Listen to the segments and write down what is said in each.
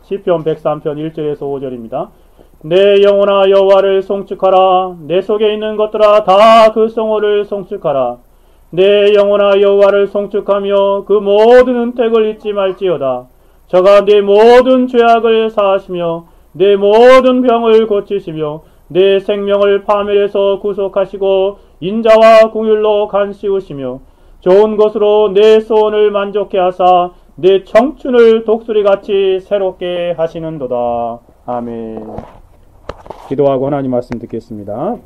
시편 103편 1절에서 5절입니다. 내 영혼아 여호와를 송축하라. 내 속에 있는 것들아 다 그 성호를 송축하라. 내 영혼아 여호와를 송축하며 그 모든 은택을 잊지 말지어다. 저가 내 모든 죄악을 사하시며 내 모든 병을 고치시며 내 생명을 파멸에서 구속하시고 인자와 긍휼로 간시우시며 좋은 것으로 내 소원을 만족케 하사 내 청춘을 독수리같이 새롭게 하시는도다. 아멘. 기도하고 하나님 말씀 듣겠습니다.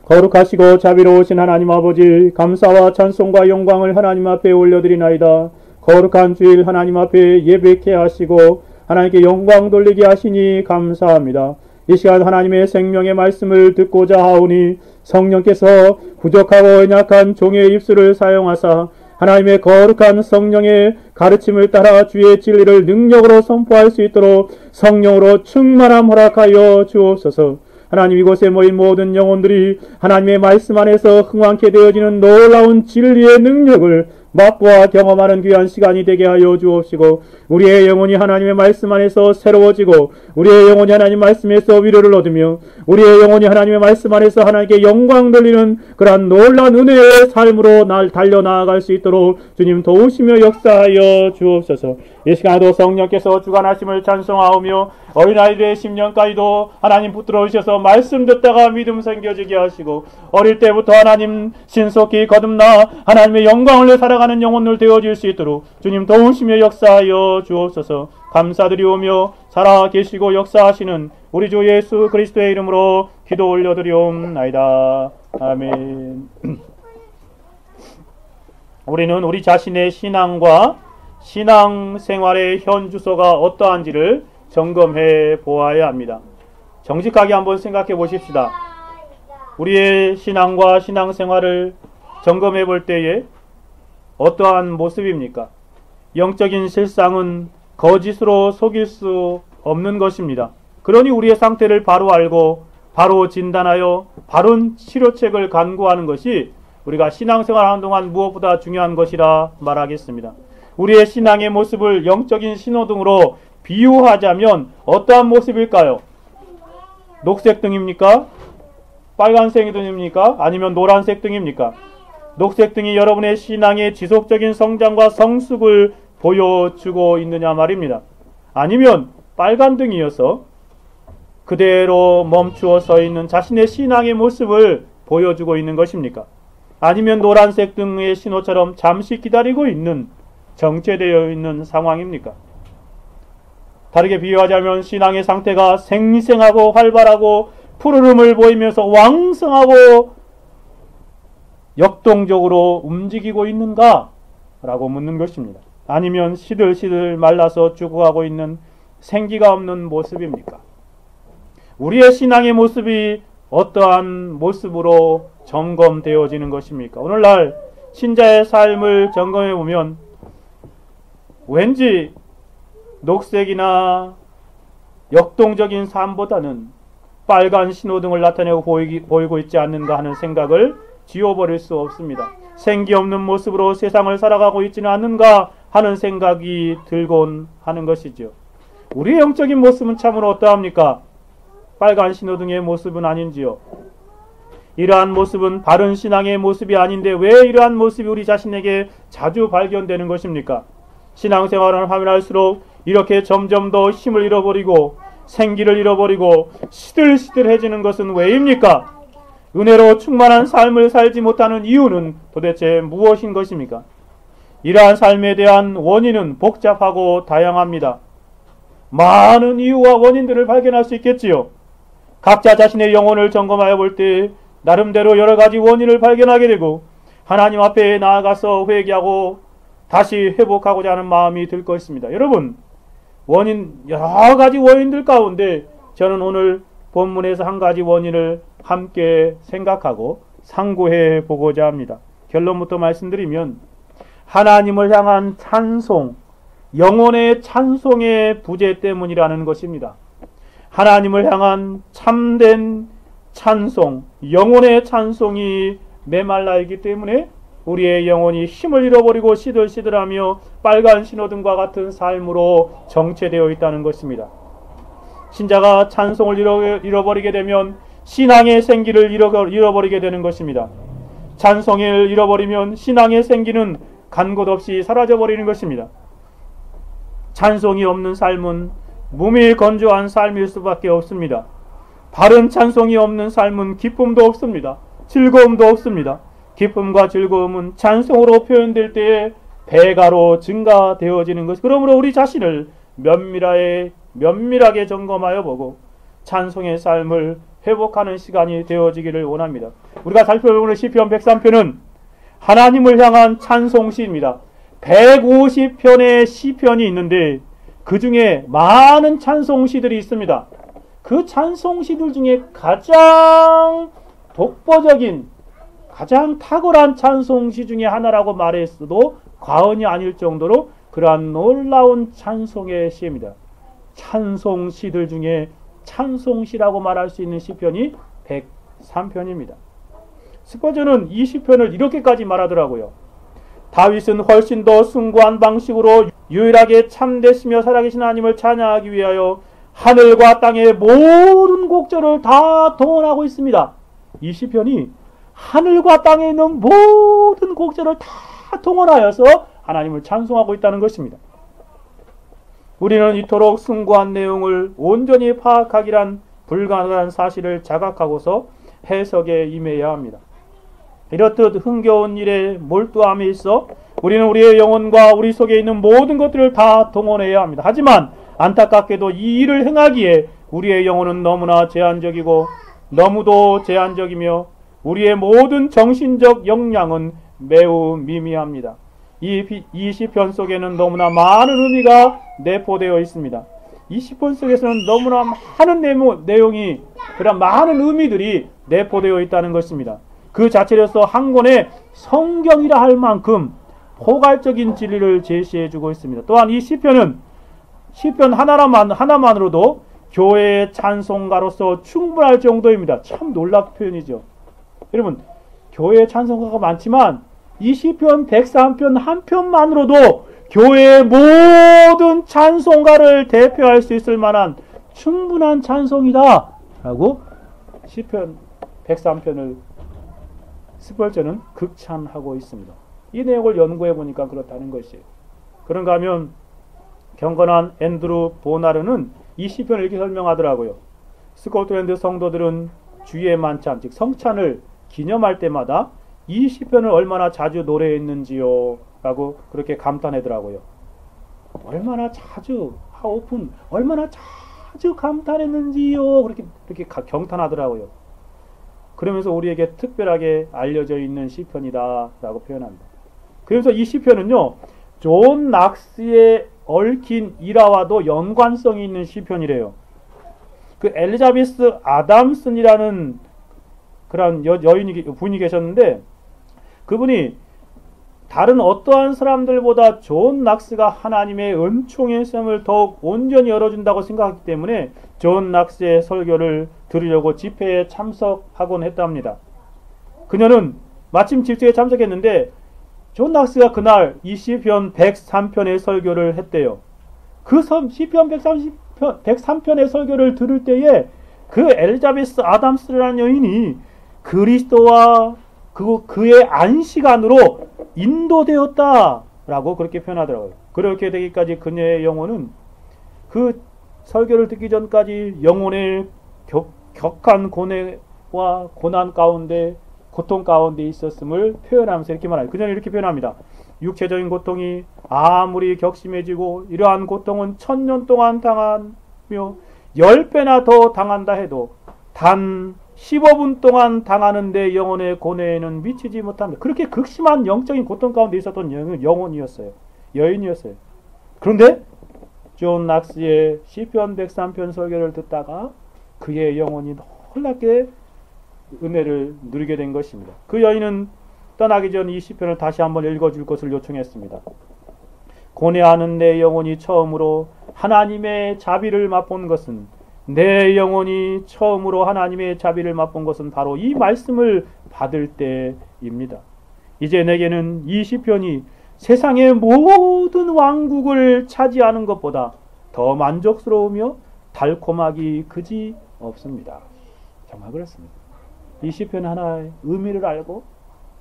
거룩하시고 자비로우신 하나님 아버지, 감사와 찬송과 영광을 하나님 앞에 올려드리나이다. 거룩한 주일 하나님 앞에 예배케 하시고 하나님께 영광 돌리게 하시니 감사합니다. 이 시간 하나님의 생명의 말씀을 듣고자 하오니 성령께서 부족하고 연약한 종의 입술을 사용하사 하나님의 거룩한 성령의 가르침을 따라 주의 진리를 능력으로 선포할 수 있도록 성령으로 충만함 허락하여 주옵소서. 하나님, 이곳에 모인 모든 영혼들이 하나님의 말씀 안에서 흥왕케 되어지는 놀라운 진리의 능력을 맛보아 경험하는 귀한 시간이 되게 하여 주옵시고, 우리의 영혼이 하나님의 말씀 안에서 새로워지고 우리의 영혼이 하나님 말씀에서 위로를 얻으며 우리의 영혼이 하나님의 말씀 안에서 하나님께 영광 돌리는 그러한 놀라운 은혜의 삶으로 날 달려나아갈 수 있도록 주님 도우시며 역사하여 주옵소서. 이 시간에도 성령께서 주관하심을 찬송하오며 어린아이들의 심령까지도 하나님 붙들어 주셔서 말씀 듣다가 믿음 생겨지게 하시고 어릴 때부터 하나님 신속히 거듭나 하나님의 영광을 살아가는 영혼들 되어질 수 있도록 주님 도우시며 역사하여 주옵소서. 감사드리오며 살아계시고 역사하시는 우리 주 예수 그리스도의 이름으로 기도 올려드리옵나이다. 아멘. 우리는 우리 자신의 신앙과 신앙생활의 현 주소가 어떠한지를 점검해 보아야 합니다. 정직하게 한번 생각해 보십시다. 우리의 신앙과 신앙생활을 점검해 볼 때에 어떠한 모습입니까? 영적인 실상은 거짓으로 속일 수 없는 것입니다. 그러니 우리의 상태를 바로 알고 바로 진단하여 바른 치료책을 간구하는 것이 우리가 신앙생활하는 동안 무엇보다 중요한 것이라 말하겠습니다. 우리의 신앙의 모습을 영적인 신호등으로 비유하자면 어떠한 모습일까요? 녹색 등입니까? 빨간색 등입니까? 아니면 노란색 등입니까? 녹색 등이 여러분의 신앙의 지속적인 성장과 성숙을 보여주고 있느냐 말입니다. 아니면 빨간 등이어서 그대로 멈추어 서 있는 자신의 신앙의 모습을 보여주고 있는 것입니까? 아니면 노란색 등의 신호처럼 잠시 기다리고 있는, 정체되어 있는 상황입니까? 다르게 비유하자면 신앙의 상태가 생생하고 활발하고 푸르름을 보이면서 왕성하고 역동적으로 움직이고 있는가? 라고 묻는 것입니다. 아니면 시들시들 말라서 죽어가고 있는 생기가 없는 모습입니까? 우리의 신앙의 모습이 어떠한 모습으로 점검되어지는 것입니까? 오늘날 신자의 삶을 점검해 보면 왠지 녹색이나 역동적인 삶보다는 빨간 신호등을 나타내고 보이고 있지 않는가 하는 생각을 지워버릴 수 없습니다. 생기 없는 모습으로 세상을 살아가고 있지는 않는가 하는 생각이 들곤 하는 것이죠. 우리의 영적인 모습은 참으로 어떠합니까? 빨간 신호등의 모습은 아닌지요? 이러한 모습은 바른 신앙의 모습이 아닌데 왜 이러한 모습이 우리 자신에게 자주 발견되는 것입니까? 신앙생활을 하면 할수록 이렇게 점점 더 힘을 잃어버리고 생기를 잃어버리고 시들시들해지는 것은 왜입니까? 은혜로 충만한 삶을 살지 못하는 이유는 도대체 무엇인 것입니까? 이러한 삶에 대한 원인은 복잡하고 다양합니다. 많은 이유와 원인들을 발견할 수 있겠지요. 각자 자신의 영혼을 점검하여 볼 때 나름대로 여러 가지 원인을 발견하게 되고 하나님 앞에 나아가서 회개하고 다시 회복하고자 하는 마음이 들 것입니다. 여러분, 여러 가지 원인들 가운데 저는 오늘 본문에서 한 가지 원인을 함께 생각하고 상고해 보고자 합니다. 결론부터 말씀드리면 하나님을 향한 찬송, 영혼의 찬송의 부재 때문이라는 것입니다. 하나님을 향한 참된 찬송, 영혼의 찬송이 메말라 있기 때문에 우리의 영혼이 힘을 잃어버리고 시들시들하며 빨간 신호등과 같은 삶으로 정체되어 있다는 것입니다. 신자가 찬송을 잃어버리게 되면 신앙의 생기를 잃어버리게 되는 것입니다. 찬송을 잃어버리면 신앙의 생기는 간 곳 없이 사라져버리는 것입니다. 찬송이 없는 삶은 몸이 건조한 삶일 수밖에 없습니다. 바른 찬송이 없는 삶은 기쁨도 없습니다. 즐거움도 없습니다. 기쁨과 즐거움은 찬송으로 표현될 때에 배가로 증가되어지는 것. 그러므로 우리 자신을 면밀하게 점검하여 보고 찬송의 삶을 회복하는 시간이 되어지기를 원합니다. 우리가 살펴보는 시편 103편은 하나님을 향한 찬송시입니다. 150편의 시편이 있는데 그 중에 많은 찬송시들이 있습니다. 그 찬송시들 중에 가장 독보적인, 가장 탁월한 찬송시 중에 하나라고 말했어도 과언이 아닐 정도로 그러한 놀라운 찬송의 시입니다. 찬송시들 중에 찬송시라고 말할 수 있는 시편이 103편입니다. 스퍼전은 이 시편을 이렇게까지 말하더라고요. 다윗은 훨씬 더 숭고한 방식으로 유일하게 참되시며 살아계신 하나님을 찬양하기 위하여 하늘과 땅의 모든 곡절을 다 동원하고 있습니다. 이 시편이 하늘과 땅에 있는 모든 곡절을 다 동원하여서 하나님을 찬송하고 있다는 것입니다. 우리는 이토록 숭고한 내용을 온전히 파악하기란 불가능한 사실을 자각하고서 해석에 임해야 합니다. 이렇듯 흥겨운 일에 몰두함에 있어 우리는 우리의 영혼과 우리 속에 있는 모든 것들을 다 동원해야 합니다. 하지만 안타깝게도 이 일을 행하기에 우리의 영혼은 너무나 제한적이고 너무도 제한적이며 우리의 모든 정신적 역량은 매우 미미합니다. 이 시편 속에는 너무나 많은 의미가 내포되어 있습니다. 이 시편 속에서는 너무나 많은 내용이, 그런 많은 의미들이 내포되어 있다는 것입니다. 그 자체로서 한 권의 성경이라 할 만큼 포괄적인 진리를 제시해주고 있습니다. 또한 이 시편 하나만으로도 교회의 찬송가로서 충분할 정도입니다. 참 놀랍은 표현이죠. 여러분, 교회의 찬송가가 많지만 이 시편 103편 한 편만으로도 교회의 모든 찬송가를 대표할 수 있을 만한 충분한 찬송이다 라고 시편 103편을 스펄전은 극찬하고 있습니다. 이 내용을 연구해 보니까 그렇다는 것이에요. 그런가 하면 경건한 앤드루 보나르는 이 시편을 이렇게 설명하더라고요. 스코틀랜드 성도들은 주의 만찬, 즉 성찬을 기념할 때마다 이 시편을 얼마나 자주 노래했는지요 라고 그렇게 감탄하더라고요. 얼마나 자주, 얼마나 자주 감탄했는지요 그렇게 경탄하더라고요. 그러면서 우리에게 특별하게 알려져 있는 시편이다 라고 표현합니다. 그래서 이 시편은요, 존 낙스의 얽힌 일화와도 연관성이 있는 시편이래요. 그 엘리자베스 아담슨이라는 그런 분이 계셨는데, 그분이 다른 어떠한 사람들보다 존 낙스가 하나님의 은총의 샘을 더욱 온전히 열어준다고 생각했기 때문에 존 낙스의 설교를 들으려고 집회에 참석하곤 했답니다. 그녀는 마침 집회에 참석했는데 존 낙스가 그날 이 시편 103편의 설교를 했대요. 그 시편 103편의 설교를 들을 때에 그 엘리자베스 아담스라는 여인이 그리스도와 그의 안식안으로 인도되었다라고 그렇게 표현하더라고요. 그렇게 되기까지 그녀의 영혼은 그 설교를 듣기 전까지 영혼의 격한 고뇌와 고난 가운데, 고통 가운데 있었음을 표현하면서 이렇게 말해요. 그녀는 이렇게 표현합니다. 육체적인 고통이 아무리 격심해지고 이러한 고통은 1000년 동안 당하며 10배나 더 당한다 해도 단 15분 동안 당하는데 영혼의 고뇌에는 미치지 못합니다. 그렇게 극심한 영적인 고통 가운데 있었던 여인이었어요. 그런데 존 낙스의 시편 103편 설교를 듣다가 그의 영혼이 놀랍게 은혜를 누리게 된 것입니다. 그 여인은 떠나기 전 이 시편을 다시 한번 읽어줄 것을 요청했습니다. 고뇌하는 내 영혼이 처음으로 하나님의 자비를 맛본 것은 바로 이 말씀을 받을 때입니다. 이제 내게는 이 시편이 세상의 모든 왕국을 차지하는 것보다 더 만족스러우며 달콤하기 그지 없습니다. 정말 그렇습니다. 이 시편 하나의 의미를 알고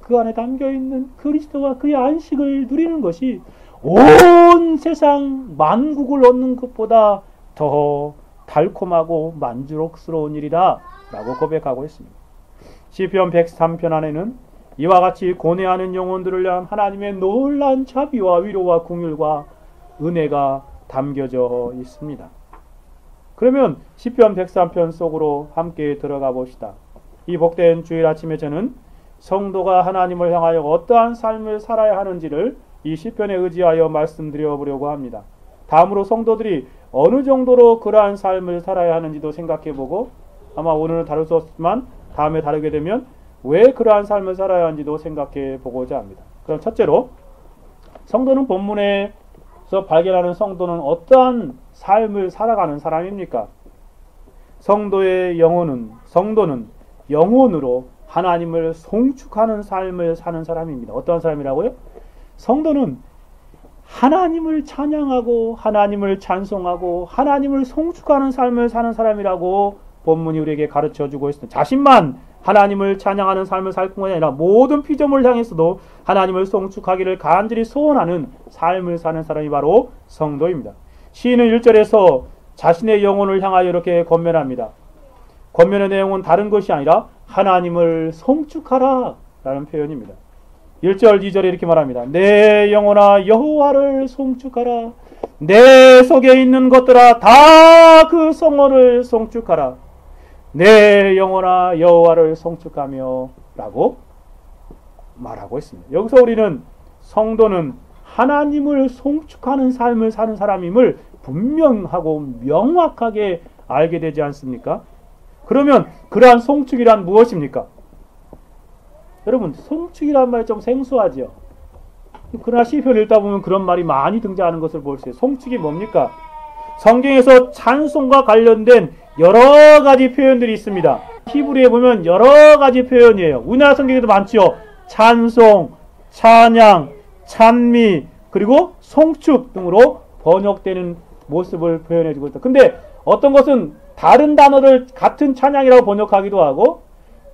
그 안에 담겨있는 그리스도와 그의 안식을 누리는 것이 온 세상 만국을 얻는 것보다 더 달콤하고 만족스러운 일이다 라고 고백하고 있습니다. 시편 103편 안에는 이와 같이 고뇌하는 영혼들을 위한 하나님의 놀라운 자비와 위로와 긍휼과 은혜가 담겨져 있습니다. 그러면 시편 103편 속으로 함께 들어가 봅시다. 이 복된 주일 아침에 저는 성도가 하나님을 향하여 어떠한 삶을 살아야 하는지를 이 시편에 의지하여 말씀드려 보려고 합니다. 다음으로 성도들이 어느 정도로 그러한 삶을 살아야 하는지도 생각해 보고, 아마 오늘은 다룰 수 없지만 다음에 다루게 되면 왜 그러한 삶을 살아야 하는지도 생각해 보고자 합니다. 그럼 첫째로, 성도는 본문에서 발견하는 성도는 어떠한 삶을 살아가는 사람입니까? 성도는 영혼으로 하나님을 송축하는 삶을 사는 사람입니다. 어떠한 사람이라고요? 성도는 하나님을 찬양하고 하나님을 찬송하고 하나님을 송축하는 삶을 사는 사람이라고 본문이 우리에게 가르쳐주고 있습니다. 자신만 하나님을 찬양하는 삶을 살 뿐만 아니라 모든 피조물을 향해서도 하나님을 송축하기를 간절히 소원하는 삶을 사는 사람이 바로 성도입니다. 시인은 1절에서 자신의 영혼을 향하여 이렇게 권면합니다. 권면의 내용은 다른 것이 아니라 하나님을 송축하라 라는 표현입니다. 1절 2절에 이렇게 말합니다. 내 영혼아 여호와를 송축하라. 내 속에 있는 것들아 다 그 성호를 송축하라. 내 영혼아 여호와를 송축하며 라고 말하고 있습니다. 여기서 우리는 성도는 하나님을 송축하는 삶을 사는 사람임을 분명하고 명확하게 알게 되지 않습니까? 그러면 그러한 송축이란 무엇입니까? 여러분, 송축이란 말이 좀 생소하죠. 그러나 시편을 읽다 보면 그런 말이 많이 등장하는 것을 볼 수 있어요. 송축이 뭡니까? 성경에서 찬송과 관련된 여러 가지 표현들이 있습니다. 히브리에 보면 여러 가지 표현이에요. 우리나라 성경에도 많죠. 찬송, 찬양, 찬미, 그리고 송축 등으로 번역되는 모습을 표현해주고 있다. 근데 어떤 것은 다른 단어를 같은 찬양이라고 번역하기도 하고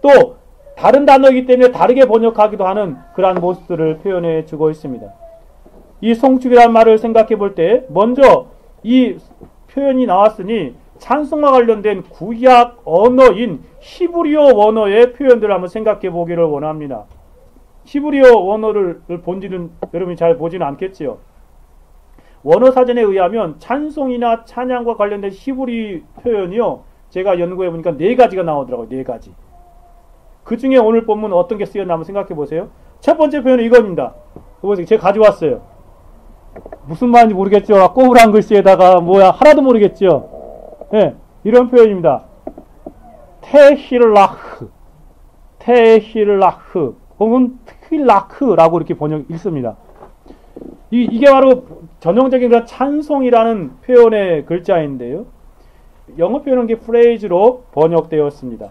또 다른 단어이기 때문에 다르게 번역하기도 하는 그러한 모습들을 표현해 주고 있습니다. 이 송축이라는 말을 생각해 볼 때 먼저 이 표현이 나왔으니 찬송과 관련된 구약 언어인 히브리어 원어의 표현들을 한번 생각해 보기를 원합니다. 히브리어 원어를 본지는 여러분이 잘 보지는 않겠지요. 원어 사전에 의하면 찬송이나 찬양과 관련된 히브리 표현이요, 제가 연구해 보니까 4가지가 나오더라고요. 4가지. 그 중에 오늘 본문 어떤 게 쓰였나 한번 생각해 보세요. 첫 번째 표현은 이겁니다. 보세요. 제가 가져왔어요. 무슨 말인지 모르겠죠. 꼬부랑 글씨에다가 뭐야 하나도 모르겠죠. 네, 이런 표현입니다. 테힐라흐, 테힐라흐, 혹은 트힐라흐라고 이렇게 읽습니다. 이게 바로 전형적인 그런 찬송이라는 표현의 글자인데요. 영어 표현은 게 프레이즈로 번역되었습니다.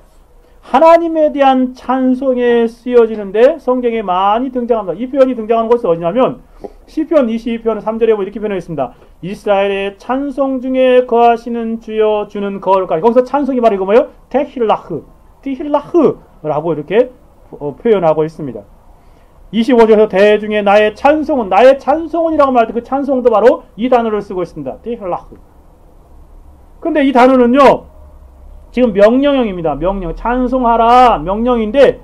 하나님에 대한 찬송에 쓰여지는데 성경에 많이 등장합니다. 이 표현이 등장하는 것이 어디냐면 시편 22편 3절에 보면 이렇게 표현했습니다. 이스라엘의 찬송 중에 거하시는 주여 주는 거룩하리. 거기서 찬송이 바로 이거 뭐예요? 테힐라흐, 티힐라흐라고 이렇게 표현하고 있습니다. 25절에서 대중에 나의 찬송은이라고 말할 때 그 찬송도 바로 이 단어를 쓰고 있습니다. 티힐라흐. 근데 이 단어는요, 지금 명령형입니다. 명령. 찬송하라 명령인데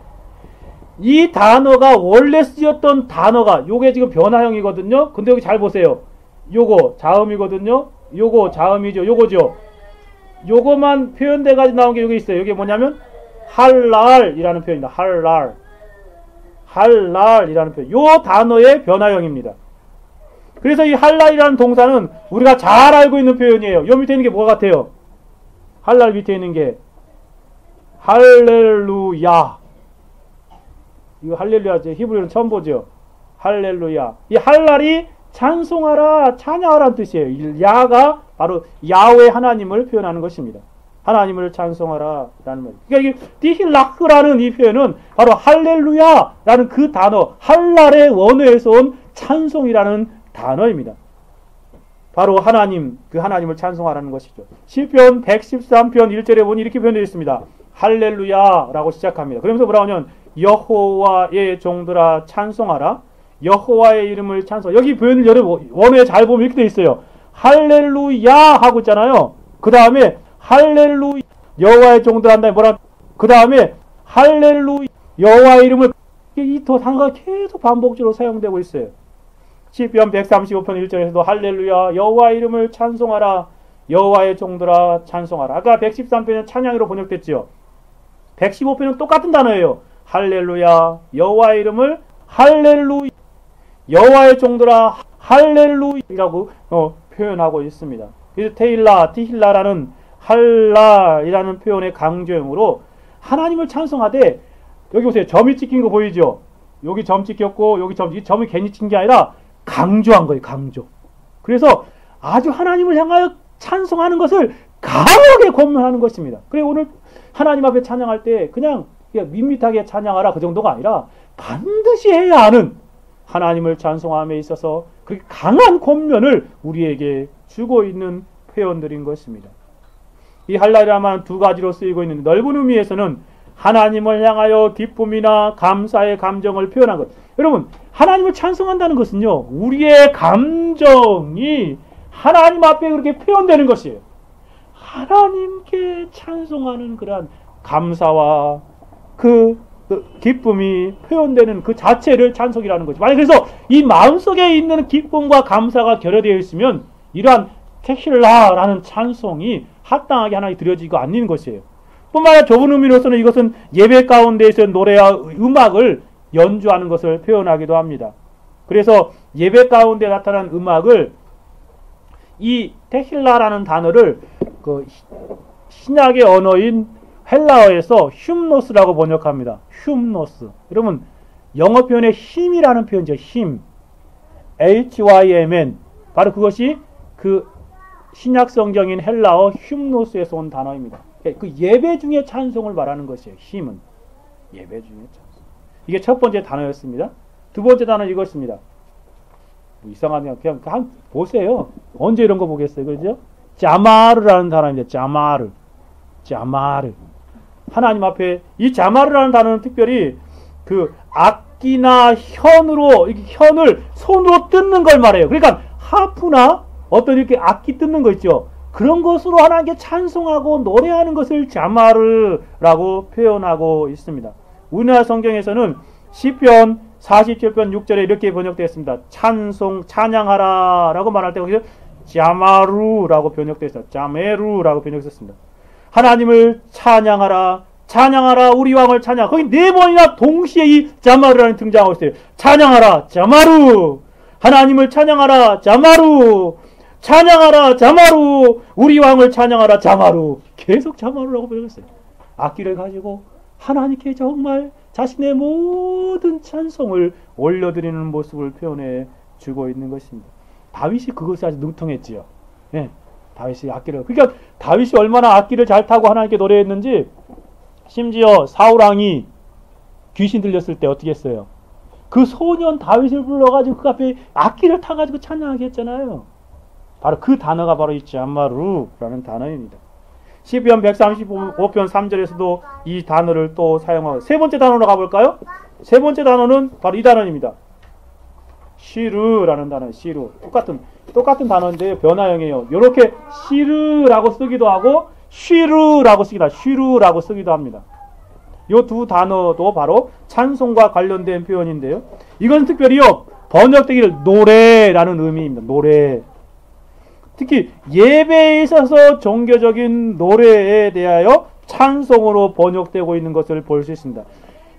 이 단어가 원래 쓰였던 단어가 요게 지금 변화형이거든요. 근데 여기 잘 보세요. 요거 자음이거든요. 요거 자음이죠. 요거죠. 요거만 표현돼 가지고 나온 게 여기 있어요. 이게 뭐냐면 할랄이라는 표현입니다. 할랄이라는 표현. 요 단어의 변화형입니다. 그래서 이 할랄이라는 동사는 우리가 잘 알고 있는 표현이에요. 요 밑에 있는 게 뭐가 같아요? 할랄 밑에 있는 게 할렐루야. 이거 할렐루야 히브리어는 처음 보죠. 할렐루야. 이 할랄이 찬송하라, 찬양하라는 뜻이에요. 야가 바로 야훼 하나님을 표현하는 것입니다. 하나님을 찬송하라 라는 말. 그러니까 이 디힐라흐라는 이 표현은 바로 할렐루야라는 그 단어, 할랄의 원어에서 온 찬송이라는 단어입니다. 바로 하나님, 그 하나님을 찬송하라는 것이죠. 시편 113편 1절에 보니 이렇게 표현되어 있습니다. 할렐루야라고 시작합니다. 그러면서 뭐라고 하냐면 여호와의 종들아 찬송하라. 여호와의 이름을 찬송. 여기 표현을 여러분 원어에 잘 보면 이렇게 되어 있어요. 할렐루야 하고 있잖아요. 그 다음에 할렐루 여호와의 종들 한다면 뭐라? 그 다음에 할렐루 여호와의 이름을 이 단어가 계속 반복적으로 사용되고 있어요. 시편 135편 1절에서도 할렐루야 여호와의 이름을 찬송하라. 여호와의 종들아 찬송하라. 아까 113편은 찬양으로 번역됐지요. 115편은 똑같은 단어예요. 할렐루야 여호와의 이름을 할렐루 여호와의 종들아 할렐루야라고 표현하고 있습니다. 그래서 티힐라라는 할랄이라는 표현의 강조형으로 하나님을 찬송하되, 여기 보세요. 점이 찍힌 거 보이죠? 여기 점 찍혔고 여기 점이 괜히 찍힌 게 아니라 강조한 거예요. 강조. 그래서 아주 하나님을 향하여 찬송하는 것을 강하게 권면하는 것입니다. 그래서 오늘 하나님 앞에 찬양할 때 그냥 밋밋하게 찬양하라 그 정도가 아니라 반드시 해야 하는 하나님을 찬송함에 있어서 그 강한 권면을 우리에게 주고 있는 표현들인 것입니다. 이 할랄이라만 두 가지로 쓰이고 있는 넓은 의미에서는 하나님을 향하여 기쁨이나 감사의 감정을 표현한 것. 여러분, 하나님을 찬송한다는 것은요, 우리의 감정이 하나님 앞에 그렇게 표현되는 것이에요. 하나님께 찬송하는 그러한 감사와 그 기쁨이 표현되는 그 자체를 찬송이라는 거죠. 만약 그래서 이 마음속에 있는 기쁨과 감사가 결여되어 있으면 이러한 테힐라라는 찬송이 합당하게 하나님께 드려지고 않는 것이에요. 뿐만 아니라 좁은 의미로서는 이것은 예배 가운데에서 노래와 음악을 연주하는 것을 표현하기도 합니다. 그래서 예배 가운데 나타난 음악을 이 테힐라라는 단어를 그 신약의 언어인 헬라어에서 흉노스라고 번역합니다. 흉노스. 여러분 영어 표현의 힘이라는 표현이죠. 힘. HYMN. 바로 그것이 그 신약 성경인 헬라어 흉노스에서 온 단어입니다. 그 예배 중에 찬송을 말하는 것이에요. 힘은. 예배 중에 찬송. 이게 첫 번째 단어였습니다. 두 번째 단어는 이것입니다. 뭐 이상하네요. 그냥 보세요. 언제 이런 거 보겠어요. 그죠? 자마르라는 단어입니다. 자마르. 자마르. 하나님 앞에 이 자마르라는 단어는 특별히 그 악기나 현을 손으로 뜯는 걸 말해요. 그러니까 하프나 어떤 이렇게 악기 뜯는 거 있죠. 그런 것으로 하나님께 찬송하고 노래하는 것을 자마르라고 표현하고 있습니다. 우리나라 성경에서는 시편 47편 6절에 이렇게 번역되어 있습니다. 찬양하라 라고 말할 때 거기서 자마루라고 번역되어 있어요. 자메루라고 번역했습니다. 하나님을 찬양하라, 찬양하라, 우리 왕을 찬양. 거기 네 번이나 동시에 이 자마루라는 등장하고 있어요. 찬양하라, 자마루. 하나님을 찬양하라, 자마루. 찬양하라, 자마루. 우리 왕을 찬양하라, 자마루. 계속 자마루라고 번역했어요. 악기를 가지고 하나님께 정말 자신의 모든 찬송을 올려드리는 모습을 표현해 주고 있는 것입니다. 다윗이 그것이 아주 능통했지요. 네, 다윗이 악기를. 그러니까 다윗이 얼마나 악기를 잘 타고 하나님께 노래했는지, 심지어 사울왕이 귀신 들렸을 때 어떻게 했어요? 그 소년 다윗을 불러가지고 그 앞에 악기를 타가지고 찬양하게 했잖아요. 바로 그 단어가 바로 이 자마루라는 단어입니다. 시편 135편 3절에서도 이 단어를 또 사용하고, 세 번째 단어로 가볼까요? 세 번째 단어는 바로 이 단어입니다. 시르라는 단어. 시르. 똑같은 단어인데 변화형이에요. 이렇게 시르라고 쓰기도 하고 쉬르라고 쓰기도 합니다. 쉬르라고 쓰기도 합니다. 이 두 단어도 바로 찬송과 관련된 표현인데요. 이건 특별히요, 번역되기를 노래라는 의미입니다. 노래. 특히 예배에 있어서 종교적인 노래에 대하여 찬송으로 번역되고 있는 것을 볼 수 있습니다.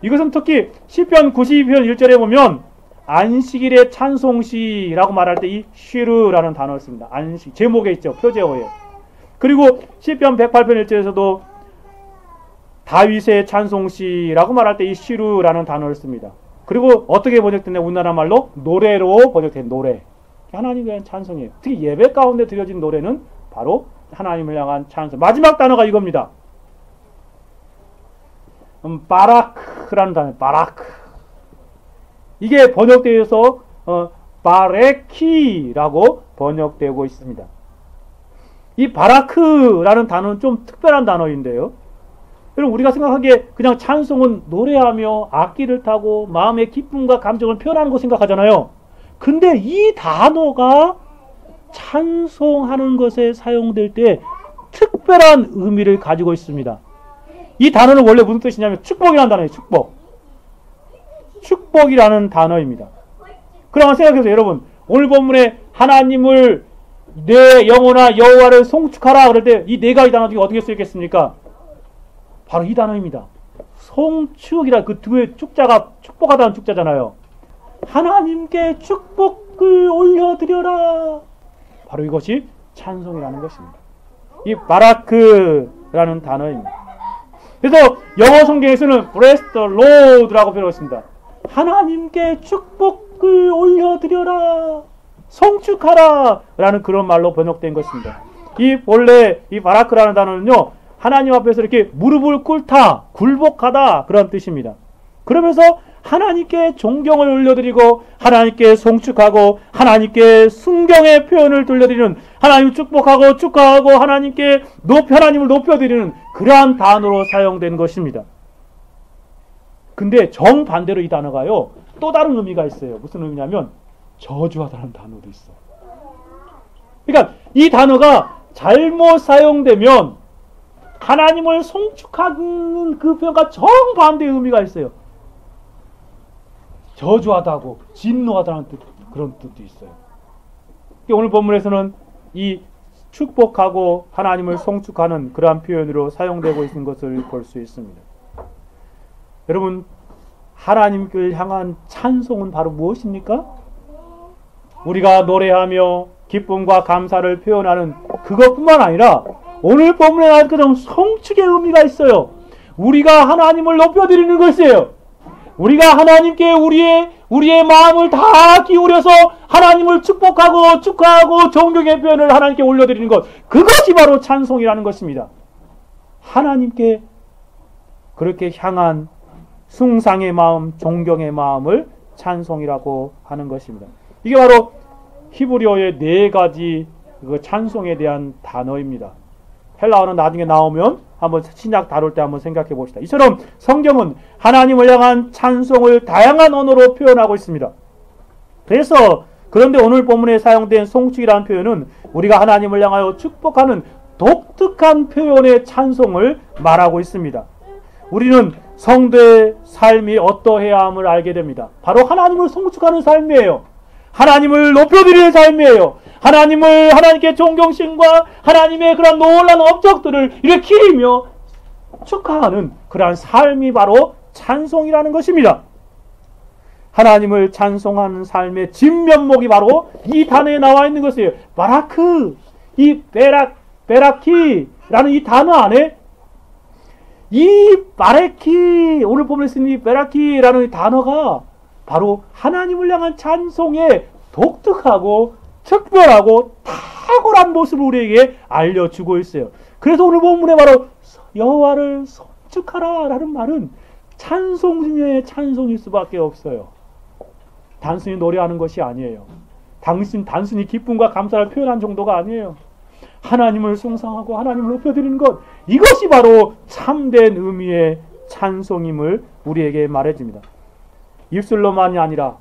이것은 특히 시편 92편 1절에 보면 안식일의 찬송시라고 말할 때 이 쉬르라는 단어를 씁니다. 안식. 제목에 있죠. 표제어에. 그리고 시편 108편 1절에서도 다윗의 찬송시라고 말할 때 이 쉬르라는 단어를 씁니다. 그리고 어떻게 번역됐냐? 우리나라 말로 노래로 번역된 노래. 하나님에 대한 찬송이에요. 특히 예배 가운데 드려진 노래는 바로 하나님을 향한 찬송. 마지막 단어가 이겁니다. 바라크라는 단어. 바라크. 이게 번역되어서 바레키라고 번역되고 있습니다. 이 바라크라는 단어는 좀 특별한 단어인데요. 여러분, 우리가 생각하기에 그냥 찬송은 노래하며 악기를 타고 마음의 기쁨과 감정을 표현하는 거 생각하잖아요. 근데 이 단어가 찬송하는 것에 사용될 때 특별한 의미를 가지고 있습니다. 이 단어는 원래 무슨 뜻이냐면 축복이라는 단어예요. 축복. 축복이라는 단어입니다. 그럼 생각해보세요. 여러분, 오늘 본문에 하나님을 내 영혼아 여호와를 송축하라 그럴 때 이 네 가지 단어 중에 어떻게 쓰였겠습니까? 바로 이 단어입니다. 송축이라 그 뒤에 축자가 축복하다는 축자잖아요. 하나님께 축복을 올려드려라. 바로 이것이 찬송이라는 것입니다. 이 바라크라는 단어입니다. 그래서 영어 성경에서는 Bless the Lord라고 표현했습니다. 하나님께 축복을 올려드려라. 송축하라 라는 그런 말로 번역된 것입니다. 원래 이 바라크라는 단어는요, 하나님 앞에서 이렇게 무릎을 꿇다, 굴복하다 그런 뜻입니다. 그러면서 하나님께 존경을 올려드리고 하나님께 송축하고 하나님께 순경의 표현을 돌려드리는, 하나님을 축복하고 축하하고 하나님께 하나님을 높여드리는 그러한 단어로 사용된 것입니다. 근데 정반대로 이 단어가요, 또 다른 의미가 있어요. 무슨 의미냐면 저주하다는 단어도 있어요. 그러니까 이 단어가 잘못 사용되면 하나님을 송축하는 그 표현과 정반대의 의미가 있어요. 저주하다고, 진노하다는 뜻, 그런 뜻도 있어요. 오늘 본문에서는 이 축복하고 하나님을 송축하는 그러한 표현으로 사용되고 있는 것을 볼 수 있습니다. 여러분, 하나님을 향한 찬송은 바로 무엇입니까? 우리가 노래하며 기쁨과 감사를 표현하는 그것뿐만 아니라 오늘 본문에 나온 그런 송축의 의미가 있어요. 우리가 하나님을 높여드리는 것이에요. 우리가 하나님께 우리의 마음을 다 기울여서 하나님을 축복하고 축하하고 존경의 표현을 하나님께 올려드리는 것, 그것이 바로 찬송이라는 것입니다. 하나님께 그렇게 향한 숭상의 마음, 존경의 마음을 찬송이라고 하는 것입니다. 이게 바로 히브리어의 네 가지 그 찬송에 대한 단어입니다. 헬라어는 나중에 나오면 한번 신약 다룰 때 한번 생각해 봅시다. 이처럼 성경은 하나님을 향한 찬송을 다양한 언어로 표현하고 있습니다. 그런데 오늘 본문에 사용된 송축이라는 표현은 우리가 하나님을 향하여 축복하는 독특한 표현의 찬송을 말하고 있습니다. 우리는 성도의 삶이 어떠해야 함을 알게 됩니다. 바로 하나님을 송축하는 삶이에요. 하나님을 높여드리는 삶이에요. 하나님께 존경심과 하나님의 그런 놀라운 업적들을 이렇게 기리며 축하하는 그러한 삶이 바로 찬송이라는 것입니다. 하나님을 찬송하는 삶의 진면목이 바로 이 단어에 나와 있는 것이에요. 바라크, 이 베라키라는 이 단어 안에 이 바레키, 오늘 본문에 쓰는 이 베라키라는 단어가 바로 하나님을 향한 찬송의 독특하고 특별하고 탁월한 모습을 우리에게 알려주고 있어요. 그래서 오늘 본문에 바로 여호와를 송축하라 라는 말은 찬송 중에 찬송일 수밖에 없어요. 단순히 노래하는 것이 아니에요. 단순히 기쁨과 감사를 표현한 정도가 아니에요. 하나님을 숭상하고 하나님을 높여드리는 것, 이것이 바로 참된 의미의 찬송임을 우리에게 말해줍니다. 입술로만이 아니라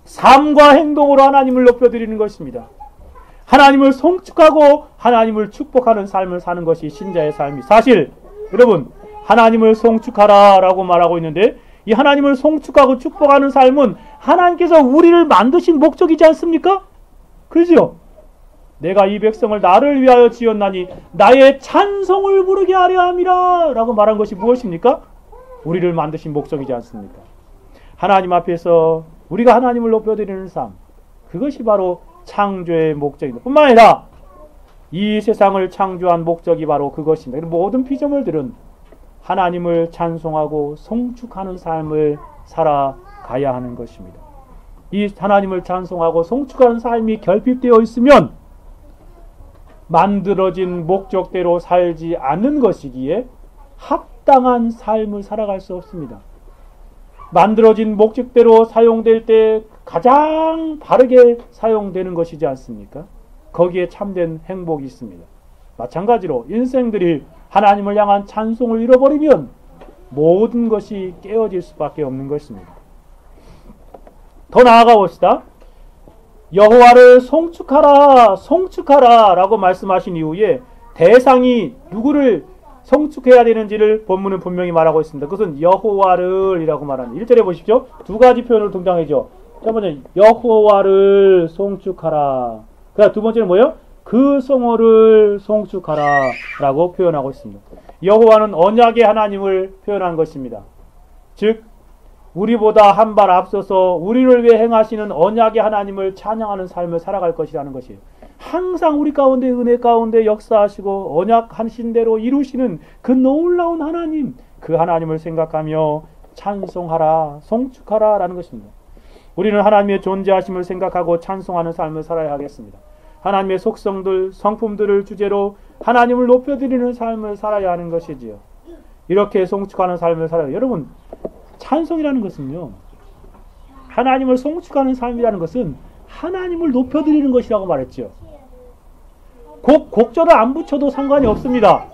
삶과 행동으로 하나님을 높여드리는 것입니다. 하나님을 송축하고 하나님을 축복하는 삶을 사는 것이 신자의 삶이, 사실 여러분, 하나님을 송축하라 라고 말하고 있는데 이 하나님을 송축하고 축복하는 삶은 하나님께서 우리를 만드신 목적이지 않습니까? 그렇죠? 내가 이 백성을 나를 위하여 지었나니 나의 찬송을 부르게 하려 함이라 라고 말한 것이 무엇입니까? 우리를 만드신 목적이지 않습니까? 하나님 앞에서 우리가 하나님을 높여드리는 삶, 그것이 바로 창조의 목적입니다. 뿐만 아니라 이 세상을 창조한 목적이 바로 그것입니다. 모든 피조물들은 하나님을 찬송하고 송축하는 삶을 살아가야 하는 것입니다. 이 하나님을 찬송하고 송축하는 삶이 결핍되어 있으면 만들어진 목적대로 살지 않는 것이기에 합당한 삶을 살아갈 수 없습니다. 만들어진 목적대로 사용될 때 가장 바르게 사용되는 것이지 않습니까? 거기에 참된 행복이 있습니다. 마찬가지로 인생들이 하나님을 향한 찬송을 잃어버리면 모든 것이 깨어질 수밖에 없는 것입니다. 더 나아가 봅시다. 여호와를 송축하라, 송축하라 라고 말씀하신 이후에 대상이 누구를 송축해야 되는지를 본문은 분명히 말하고 있습니다. 그것은 여호와를 이라고 말합니다. 1절에 보십시오. 두 가지 표현을 등장하죠. 첫 번째 여호와를 송축하라. 두 번째는 뭐예요? 그 성호를 송축하라 라고 표현하고 있습니다. 여호와는 언약의 하나님을 표현한 것입니다. 즉 우리보다 한 발 앞서서 우리를 위해 행하시는 언약의 하나님을 찬양하는 삶을 살아갈 것이라는 것이에요. 항상 우리 가운데 은혜 가운데 역사하시고 언약하신 대로 이루시는 그 놀라운 하나님, 그 하나님을 생각하며 찬송하라, 송축하라 라는 것입니다. 우리는 하나님의 존재하심을 생각하고 찬송하는 삶을 살아야 하겠습니다. 하나님의 속성들, 성품들을 주제로 하나님을 높여드리는 삶을 살아야 하는 것이지요. 이렇게 송축하는 삶을 살아요. 여러분, 찬송이라는 것은요, 하나님을 송축하는 삶이라는 것은 하나님을 높여드리는 것이라고 말했죠. 곡절을 안 붙여도 상관이 없습니다.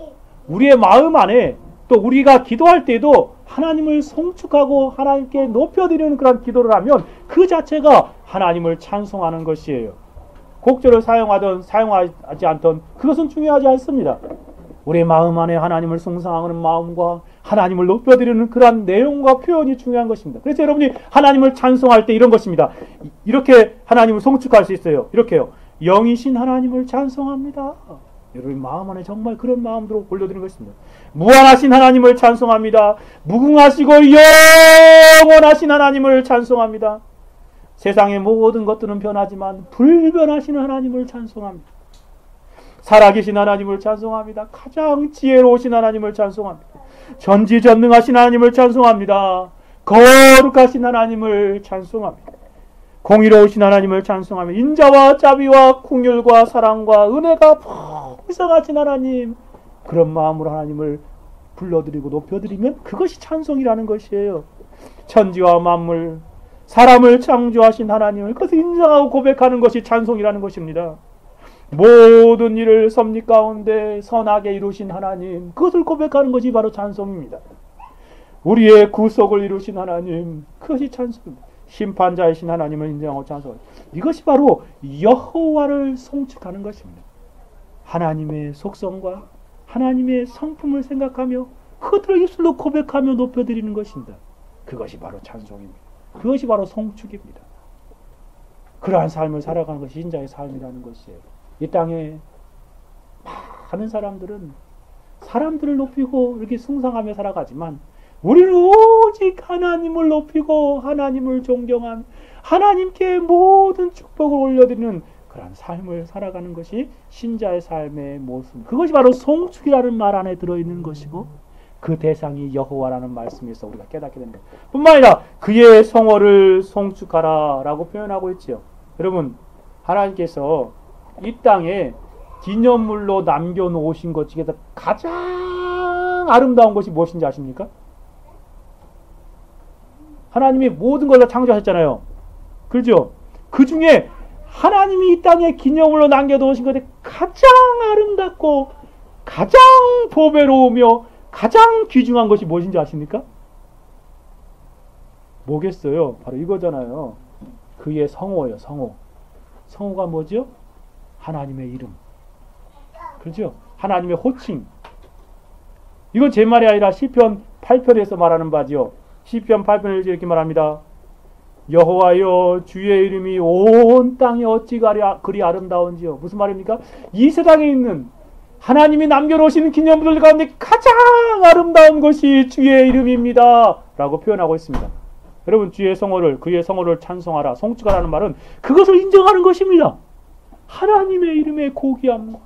우리의 마음 안에 또 우리가 기도할 때도 하나님을 송축하고 하나님께 높여드리는 그런 기도를 하면 그 자체가 하나님을 찬송하는 것이에요. 곡절을 사용하든 사용하지 않든 그것은 중요하지 않습니다. 우리의 마음 안에 하나님을 숭상하는 마음과 하나님을 높여드리는 그러한 내용과 표현이 중요한 것입니다. 그래서 여러분이 하나님을 찬송할 때 이런 것입니다. 이렇게 하나님을 송축할 수 있어요. 이렇게요. 영이신 하나님을 찬송합니다. 여러분 마음 안에 정말 그런 마음으로 올려드리는 것입니다. 무한하신 하나님을 찬송합니다. 무궁하시고 영원하신 하나님을 찬송합니다. 세상의 모든 것들은 변하지만 불변하신 하나님을 찬송합니다. 살아계신 하나님을 찬송합니다. 가장 지혜로우신 하나님을 찬송합니다. 전지전능하신 하나님을 찬송합니다. 거룩하신 하나님을 찬송합니다. 공의로우신 하나님을 찬송합니다. 인자와 자비와 긍휼과 사랑과 은혜가 풍성하신 하나님, 그런 마음으로 하나님을 불러드리고 높여드리면 그것이 찬송이라는 것이에요. 천지와 만물, 사람을 창조하신 하나님을 그것을 인정하고 고백하는 것이 찬송이라는 것입니다. 모든 일을 섭리 가운데 선하게 이루신 하나님, 그것을 고백하는 것이 바로 찬송입니다. 우리의 구속을 이루신 하나님, 그것이 찬송입니다. 심판자이신 하나님을 인정하고 찬송합니다. 이것이 바로 여호와를 송축하는 것입니다. 하나님의 속성과 하나님의 성품을 생각하며 그들을 입술로 고백하며 높여드리는 것입니다. 그것이 바로 찬송입니다. 그것이 바로 송축입니다. 그러한 삶을 살아가는 것이 인자의 삶이라는 것이에요. 이 땅에 많은 사람들은 사람들을 높이고 이렇게 숭상하며 살아가지만 우리는 오직 하나님을 높이고 하나님을 존경하며 하나님께 모든 축복을 올려드리는 그런 삶을 살아가는 것이 신자의 삶의 모습. 그것이 바로 송축이라는 말 안에 들어있는 것이고 그 대상이 여호와라는 말씀에서 우리가 깨닫게 됩니다. 뿐만 아니라 그의 성호를 송축하라 라고 표현하고 있지요. 여러분, 하나님께서 이 땅에 기념물로 남겨놓으신 것 중에서 가장 아름다운 것이 무엇인지 아십니까? 하나님이 모든 걸 다 창조하셨잖아요. 그렇죠? 그 중에 하나님이 이 땅에 기념물로 남겨놓으신 것에 가장 아름답고 가장 보배로우며 가장 귀중한 것이 무엇인지 아십니까? 뭐겠어요? 바로 이거잖아요. 그의 성호예요. 성호. 성호가 뭐죠? 하나님의 이름. 그렇죠? 하나님의 호칭. 이건 제 말이 아니라 시편 8편에서 말하는 바지요. 시편 8편에서 이렇게 말합니다. 여호와여, 주의 이름이 온 땅에 어찌 그리 아름다운지요. 무슨 말입니까? 이 세상에 있는 하나님이 남겨놓으시는 기념물들 가운데 가장 아름다운 것이 주의 이름입니다 라고 표현하고 있습니다. 여러분, 주의 성호를, 그의 성호를 찬송하라, 송축하라는 말은 그것을 인정하는 것입니다. 하나님의 이름의 고귀함과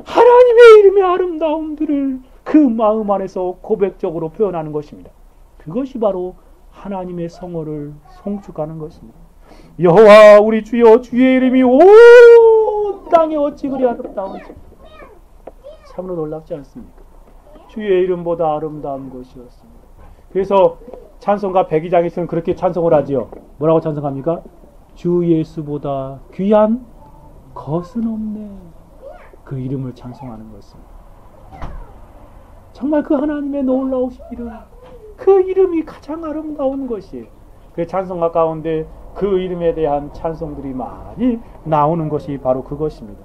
하나님의 이름의 아름다움들을 그 마음 안에서 고백적으로 표현하는 것입니다. 그것이 바로 하나님의 성호를 송축하는 것입니다. 여호와 우리 주여, 주의 이름이 온 땅에 어찌 그리 아름다운지. 참으로 놀랍지 않습니까? 주의 이름보다 아름다운 것이었습니다. 그래서 찬송가 102장에서는 그렇게 찬송을 하지요. 뭐라고 찬송합니까? 주 예수보다 귀한 것은 없네. 그 이름을 찬송하는 것입니다. 정말 그 하나님의 놀라우신 이름, 그 이름이 가장 아름다운 것이에요. 그 찬송가 가운데 그 이름에 대한 찬송들이 많이 나오는 것이 바로 그것입니다.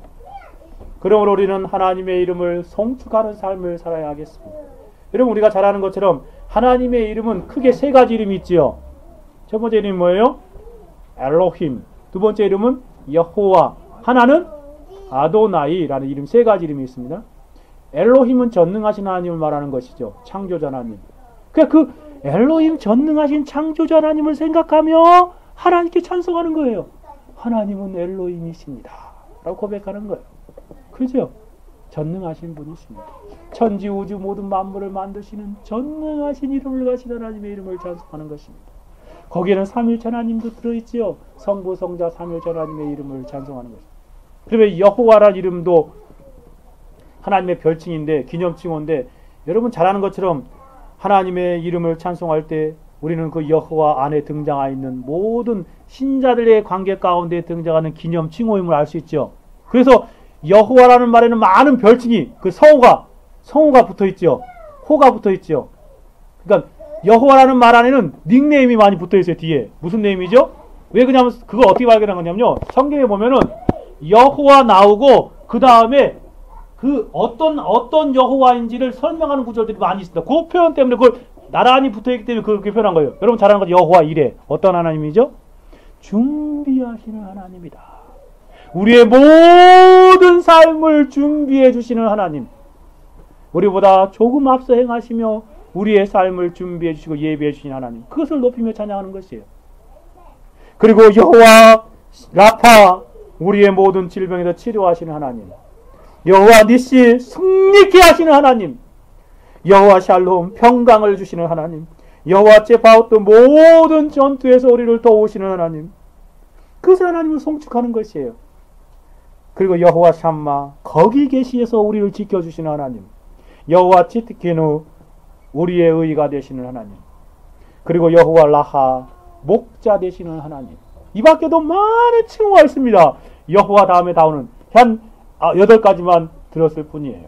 그러므로 우리는 하나님의 이름을 송축하는 삶을 살아야 하겠습니다. 여러분, 우리가 잘 아는 것처럼 하나님의 이름은 크게 세 가지 이름이 있지요. 첫 번째 이름이 뭐예요? 엘로힘. 두 번째 이름은 여호와. 하나는 아도나이라는 이름, 세 가지 이름이 있습니다. 엘로힘은 전능하신 하나님을 말하는 것이죠. 창조자 하나님. 그 엘로힘 전능하신 창조자 하나님을 생각하며 하나님께 찬송하는 거예요. 하나님은 엘로힘이십니다 라고 고백하는 거예요. 그죠? 전능하신 분이십니다. 천지 우주 모든 만물을 만드시는 전능하신 이름을 가진 하나님의 이름을 찬송하는 것입니다. 거기에는 삼위일체 하나님도 들어있지요. 성부, 성자, 삼위일체 하나님의 이름을 찬송하는 것입니다. 그러면 여호와라는 이름도 하나님의 별칭인데, 기념칭호인데, 여러분 잘 아는 것처럼 하나님의 이름을 찬송할 때 우리는 그 여호와 안에 등장하여 있는 모든 신자들의 관계 가운데 등장하는 기념칭호임을 알 수 있죠. 그래서 여호와라는 말에는 많은 별칭이, 그 성호가 붙어있죠. 호가 붙어있죠. 그러니까 여호와라는 말 안에는 닉네임이 많이 붙어있어요. 뒤에. 무슨 네임이죠? 왜 그러냐면, 그걸 어떻게 발견한 거냐면요, 성경에 보면은 여호와 나오고 그 다음에 그 어떤 여호와인지를 설명하는 구절들이 많이 있습니다. 그 표현 때문에 그걸 나란히 붙어있기 때문에 그렇게 표현한 거예요. 여러분 잘 아는 것 여호와 이래. 어떤 하나님이죠? 준비하시는 하나님이다. 우리의 모든 삶을 준비해 주시는 하나님. 우리보다 조금 앞서 행하시며 우리의 삶을 준비해 주시고 예비해 주신 하나님. 그것을 높이며 찬양하는 것이에요. 그리고 여호와 라파, 우리의 모든 질병에서 치료하시는 하나님. 여호와 니시, 승리케 하시는 하나님. 여호와 샬롬, 평강을 주시는 하나님. 여호와 ጼ바오트, 모든 전투에서 우리를 도우시는 하나님. 그 하나님을 송축하는 것이에요. 그리고 여호와 샴마, 거기 계시에서 우리를 지켜주시는 하나님. 여호와 치트키누, 우리의 의가 되시는 하나님. 그리고 여호와 라하, 목자 되시는 하나님. 이 밖에도 많은 칭호가 있습니다. 여호와 다음에 나오는 한 8가지만 들었을 뿐이에요.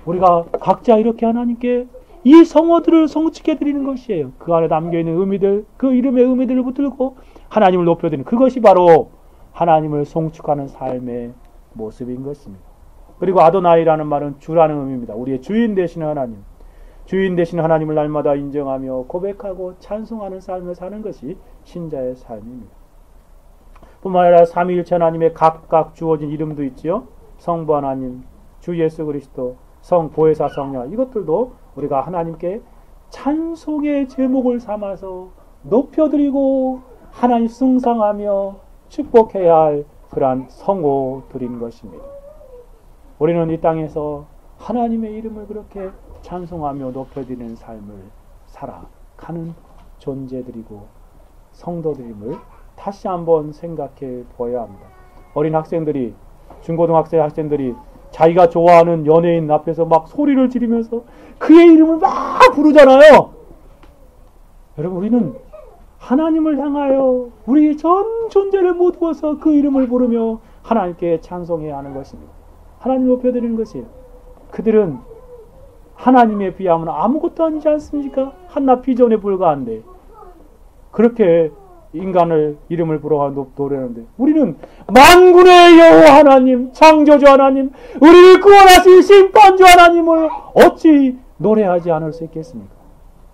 우리가 각자 이렇게 하나님께 이 성어들을 송축해 드리는 것이에요. 그 안에 담겨있는 의미들, 그 이름의 의미들을 붙들고 하나님을 높여드리는, 그것이 바로 하나님을 송축하는 삶의 모습인 것입니다. 그리고 아도나이라는 말은 주라는 의미입니다. 우리의 주인 되시는 하나님. 주인 되시는 하나님을 날마다 인정하며 고백하고 찬송하는 삶을 사는 것이 신자의 삶입니다. 뿐만 아니라 삼위일체 하나님의 각각 주어진 이름도 있지요. 성부 하나님, 주 예수 그리스도, 성 보혜사 성령, 이것들도 우리가 하나님께 찬송의 제목을 삼아서 높여드리고 하나님 숭상하며 축복해야 할 그러한 성호들인 것입니다. 우리는 이 땅에서 하나님의 이름을 그렇게 찬송하며 높여드리는 삶을 살아가는 존재들이고 성도들임을 다시 한번 생각해 보아야 합니다. 어린 학생들이, 중고등학생 학생들이 자기가 좋아하는 연예인 앞에서 막 소리를 지르면서 그의 이름을 막 부르잖아요. 여러분, 우리는 하나님을 향하여 우리 전 존재를 모두어서 그 이름을 부르며 하나님께 찬송해야 하는 것입니다. 하나님 높여드리는 것이에요. 그들은 하나님에 비하면 아무것도 아니지 않습니까? 한낱 비전에 불과한데 그렇게 인간을 이름을 부르고 노래하는데, 우리는 만군의 여호와 하나님, 창조주 하나님, 우리를 구원하신 심판주 하나님을 어찌 노래하지 않을 수 있겠습니까?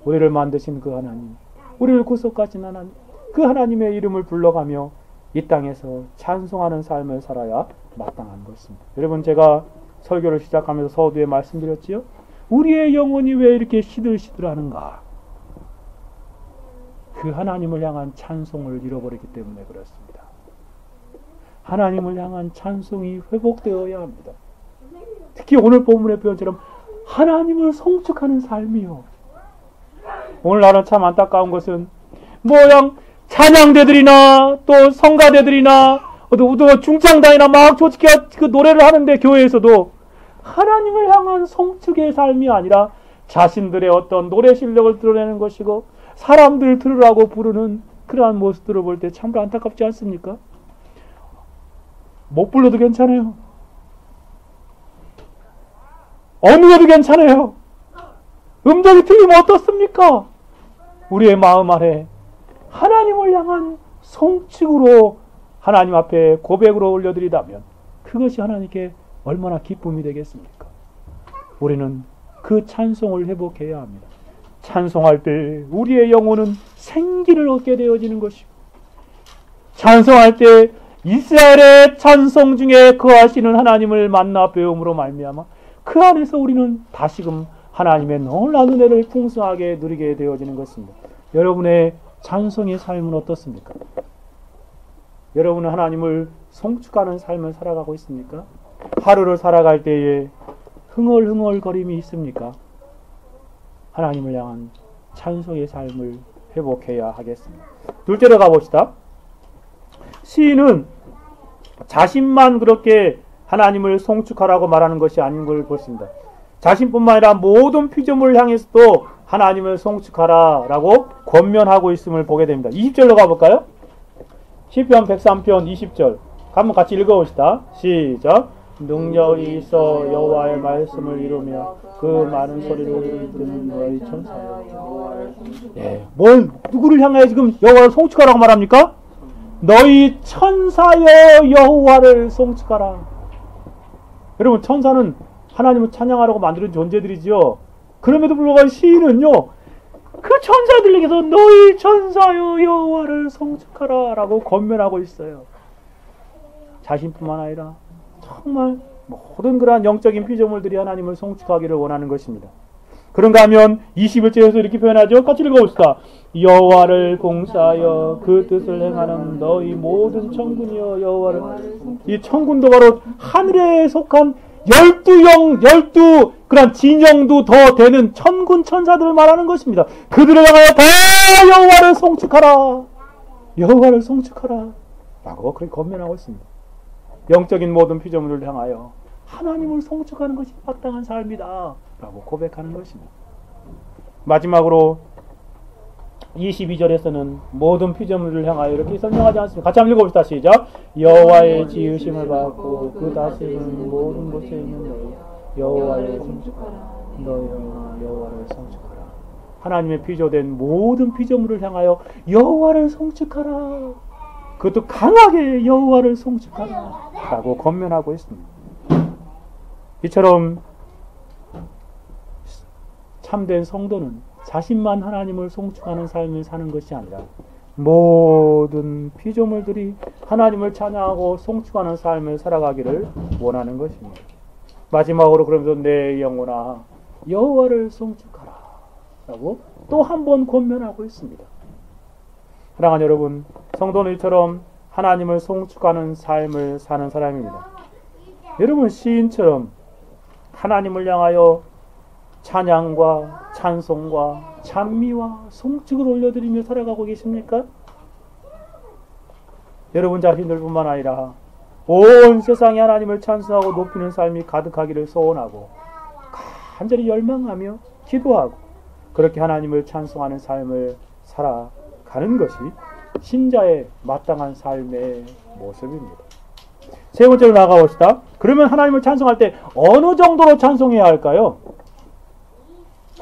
우리를 만드신 그 하나님, 우리를 구속하신 하나님, 그 하나님의 이름을 불러가며 이 땅에서 찬송하는 삶을 살아야 마땅한 것입니다. 여러분, 제가 설교를 시작하면서 서두에 말씀드렸지요? 우리의 영혼이 왜 이렇게 시들시들하는가? 그 하나님을 향한 찬송을 잃어버리기 때문에 그렇습니다. 하나님을 향한 찬송이 회복되어야 합니다. 특히 오늘 본문의 표현처럼 하나님을 송축하는 삶이요. 오늘날은 참 안타까운 것은 뭐양 찬양대들이나 또 성가대들이나 또 중창단이나 막 솔직히 그 노래를 하는데 교회에서도 하나님을 향한 송축의 삶이 아니라 자신들의 어떤 노래 실력을 드러내는 것이고 사람들 들으라고 부르는 그러한 모습들을 볼 때 참으로 안타깝지 않습니까? 못 불러도 괜찮아요. 어느해도 괜찮아요. 음정이 틀리면 어떻습니까? 우리의 마음 안에 하나님을 향한 송축으로 하나님 앞에 고백으로 올려드리다면 그것이 하나님께 얼마나 기쁨이 되겠습니까? 우리는 그 찬송을 회복해야 합니다. 찬송할 때 우리의 영혼은 생기를 얻게 되어지는 것이고, 찬송할 때 이스라엘의 찬송 중에 거하시는 하나님을 만나 배움으로 말미암아 그 안에서 우리는 다시금 하나님의 놀라운 은혜를 풍성하게 누리게 되어지는 것입니다. 여러분의 찬송의 삶은 어떻습니까? 여러분은 하나님을 송축하는 삶을 살아가고 있습니까? 하루를 살아갈 때에 흥얼흥얼거림이 있습니까? 하나님을 향한 찬송의 삶을 회복해야 하겠습니다. 둘째로 가봅시다. 시인은 자신만 그렇게 하나님을 송축하라고 말하는 것이 아닌 걸 보십니다. 자신뿐만 아니라 모든 피조물을 향해서도 하나님을 송축하라 라고 권면하고 있음을 보게 됩니다. 20절로 가볼까요? 시편 103편 20절 한번 같이 읽어봅시다. 시작. 능력이 있어 여호와의 말씀을 이루며 그 많은 소리를 듣는 너희 천사여. 누구를 향하여 지금 여호와를 송축하라고 말합니까? 너희 천사여 여호와를 송축하라. 여러분, 천사는 하나님을 찬양하라고 만드는 존재들이죠. 그럼에도 불구하고 시인은요, 그 천사들에게서 너희 천사여 여호와를 송축하라 라고 권면하고 있어요. 자신뿐만 아니라 정말 모든 그러한 영적인 피조물들이 하나님을 송축하기를 원하는 것입니다. 그런가 하면 21절에서 이렇게 표현하죠. 같이 읽어봅시다. 여호와를 공사하여 그 뜻을 행하는 너희 모든 천군이여 여호와를. 이 천군도 바로 하늘에 속한 12 그런 진영도 더 되는 천군 천사들을 말하는 것입니다. 그들을 향하여 다 여호와를 송축하라, 여호와를 송축하라 라고 그렇게 권면하고 있습니다. 영적인 모든 피조물을 향하여 하나님을 송축하는 것이 마땅한 삶이다 라고 고백하는 것입니다. 마지막으로 22절에서는 모든 피조물을 향하여 이렇게 설명하지 않습니다. 같이 한번 읽어봅시다. 시작. 여호와의 지으심을 받고 그 다스리는 모든 곳에 있는 너희 여호와를 송축하라. 너희 여호와를 송축하라. 하나님의 피조된 모든 피조물을 향하여 여호와를 송축하라. 그것도 강하게 여호와를 송축하라 라고 권면하고 있습니다. 이처럼 참된 성도는 자신만 하나님을 송축하는 삶을 사는 것이 아니라 모든 피조물들이 하나님을 찬양하고 송축하는 삶을 살아가기를 원하는 것입니다. 마지막으로 그러면서 내 영혼아 여호와를 송축하라 라고 또 한 번 권면하고 있습니다. 사랑하는 여러분, 성도는 이처럼 하나님을 송축하는 삶을 사는 사람입니다. 여러분, 시인처럼 하나님을 향하여 찬양과 찬송과 찬미와 송축을 올려드리며 살아가고 계십니까? 여러분 자신들뿐만 아니라 온 세상에 하나님을 찬송하고 높이는 삶이 가득하기를 소원하고 간절히 열망하며 기도하고 그렇게 하나님을 찬송하는 삶을 살아가는 것이 신자의 마땅한 삶의 모습입니다. 세 번째로 나가봅시다. 그러면 하나님을 찬송할 때 어느 정도로 찬송해야 할까요?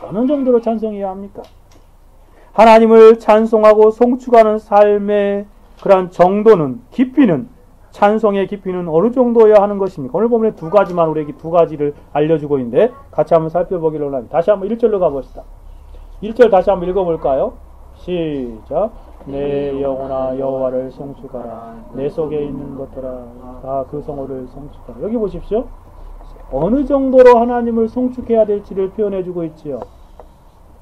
어느 정도로 찬송해야 합니까? 하나님을 찬송하고 송축하는 삶의 그러한 정도는, 깊이는, 찬송의 깊이는 어느 정도여야 하는 것입니까? 오늘 보면 두 가지만 우리에게 두 가지를 알려주고 있는데 같이 한번 살펴보기를 원합니다. 다시 한번 1절로 가봅시다. 1절 다시 한번 읽어볼까요? 시작. 내 영혼아 여호와를 송축하라. 내 속에 있는 것들아 다 그 성호를 송축하라. 여기 보십시오. 어느 정도로 하나님을 송축해야 될지를 표현해주고 있지요.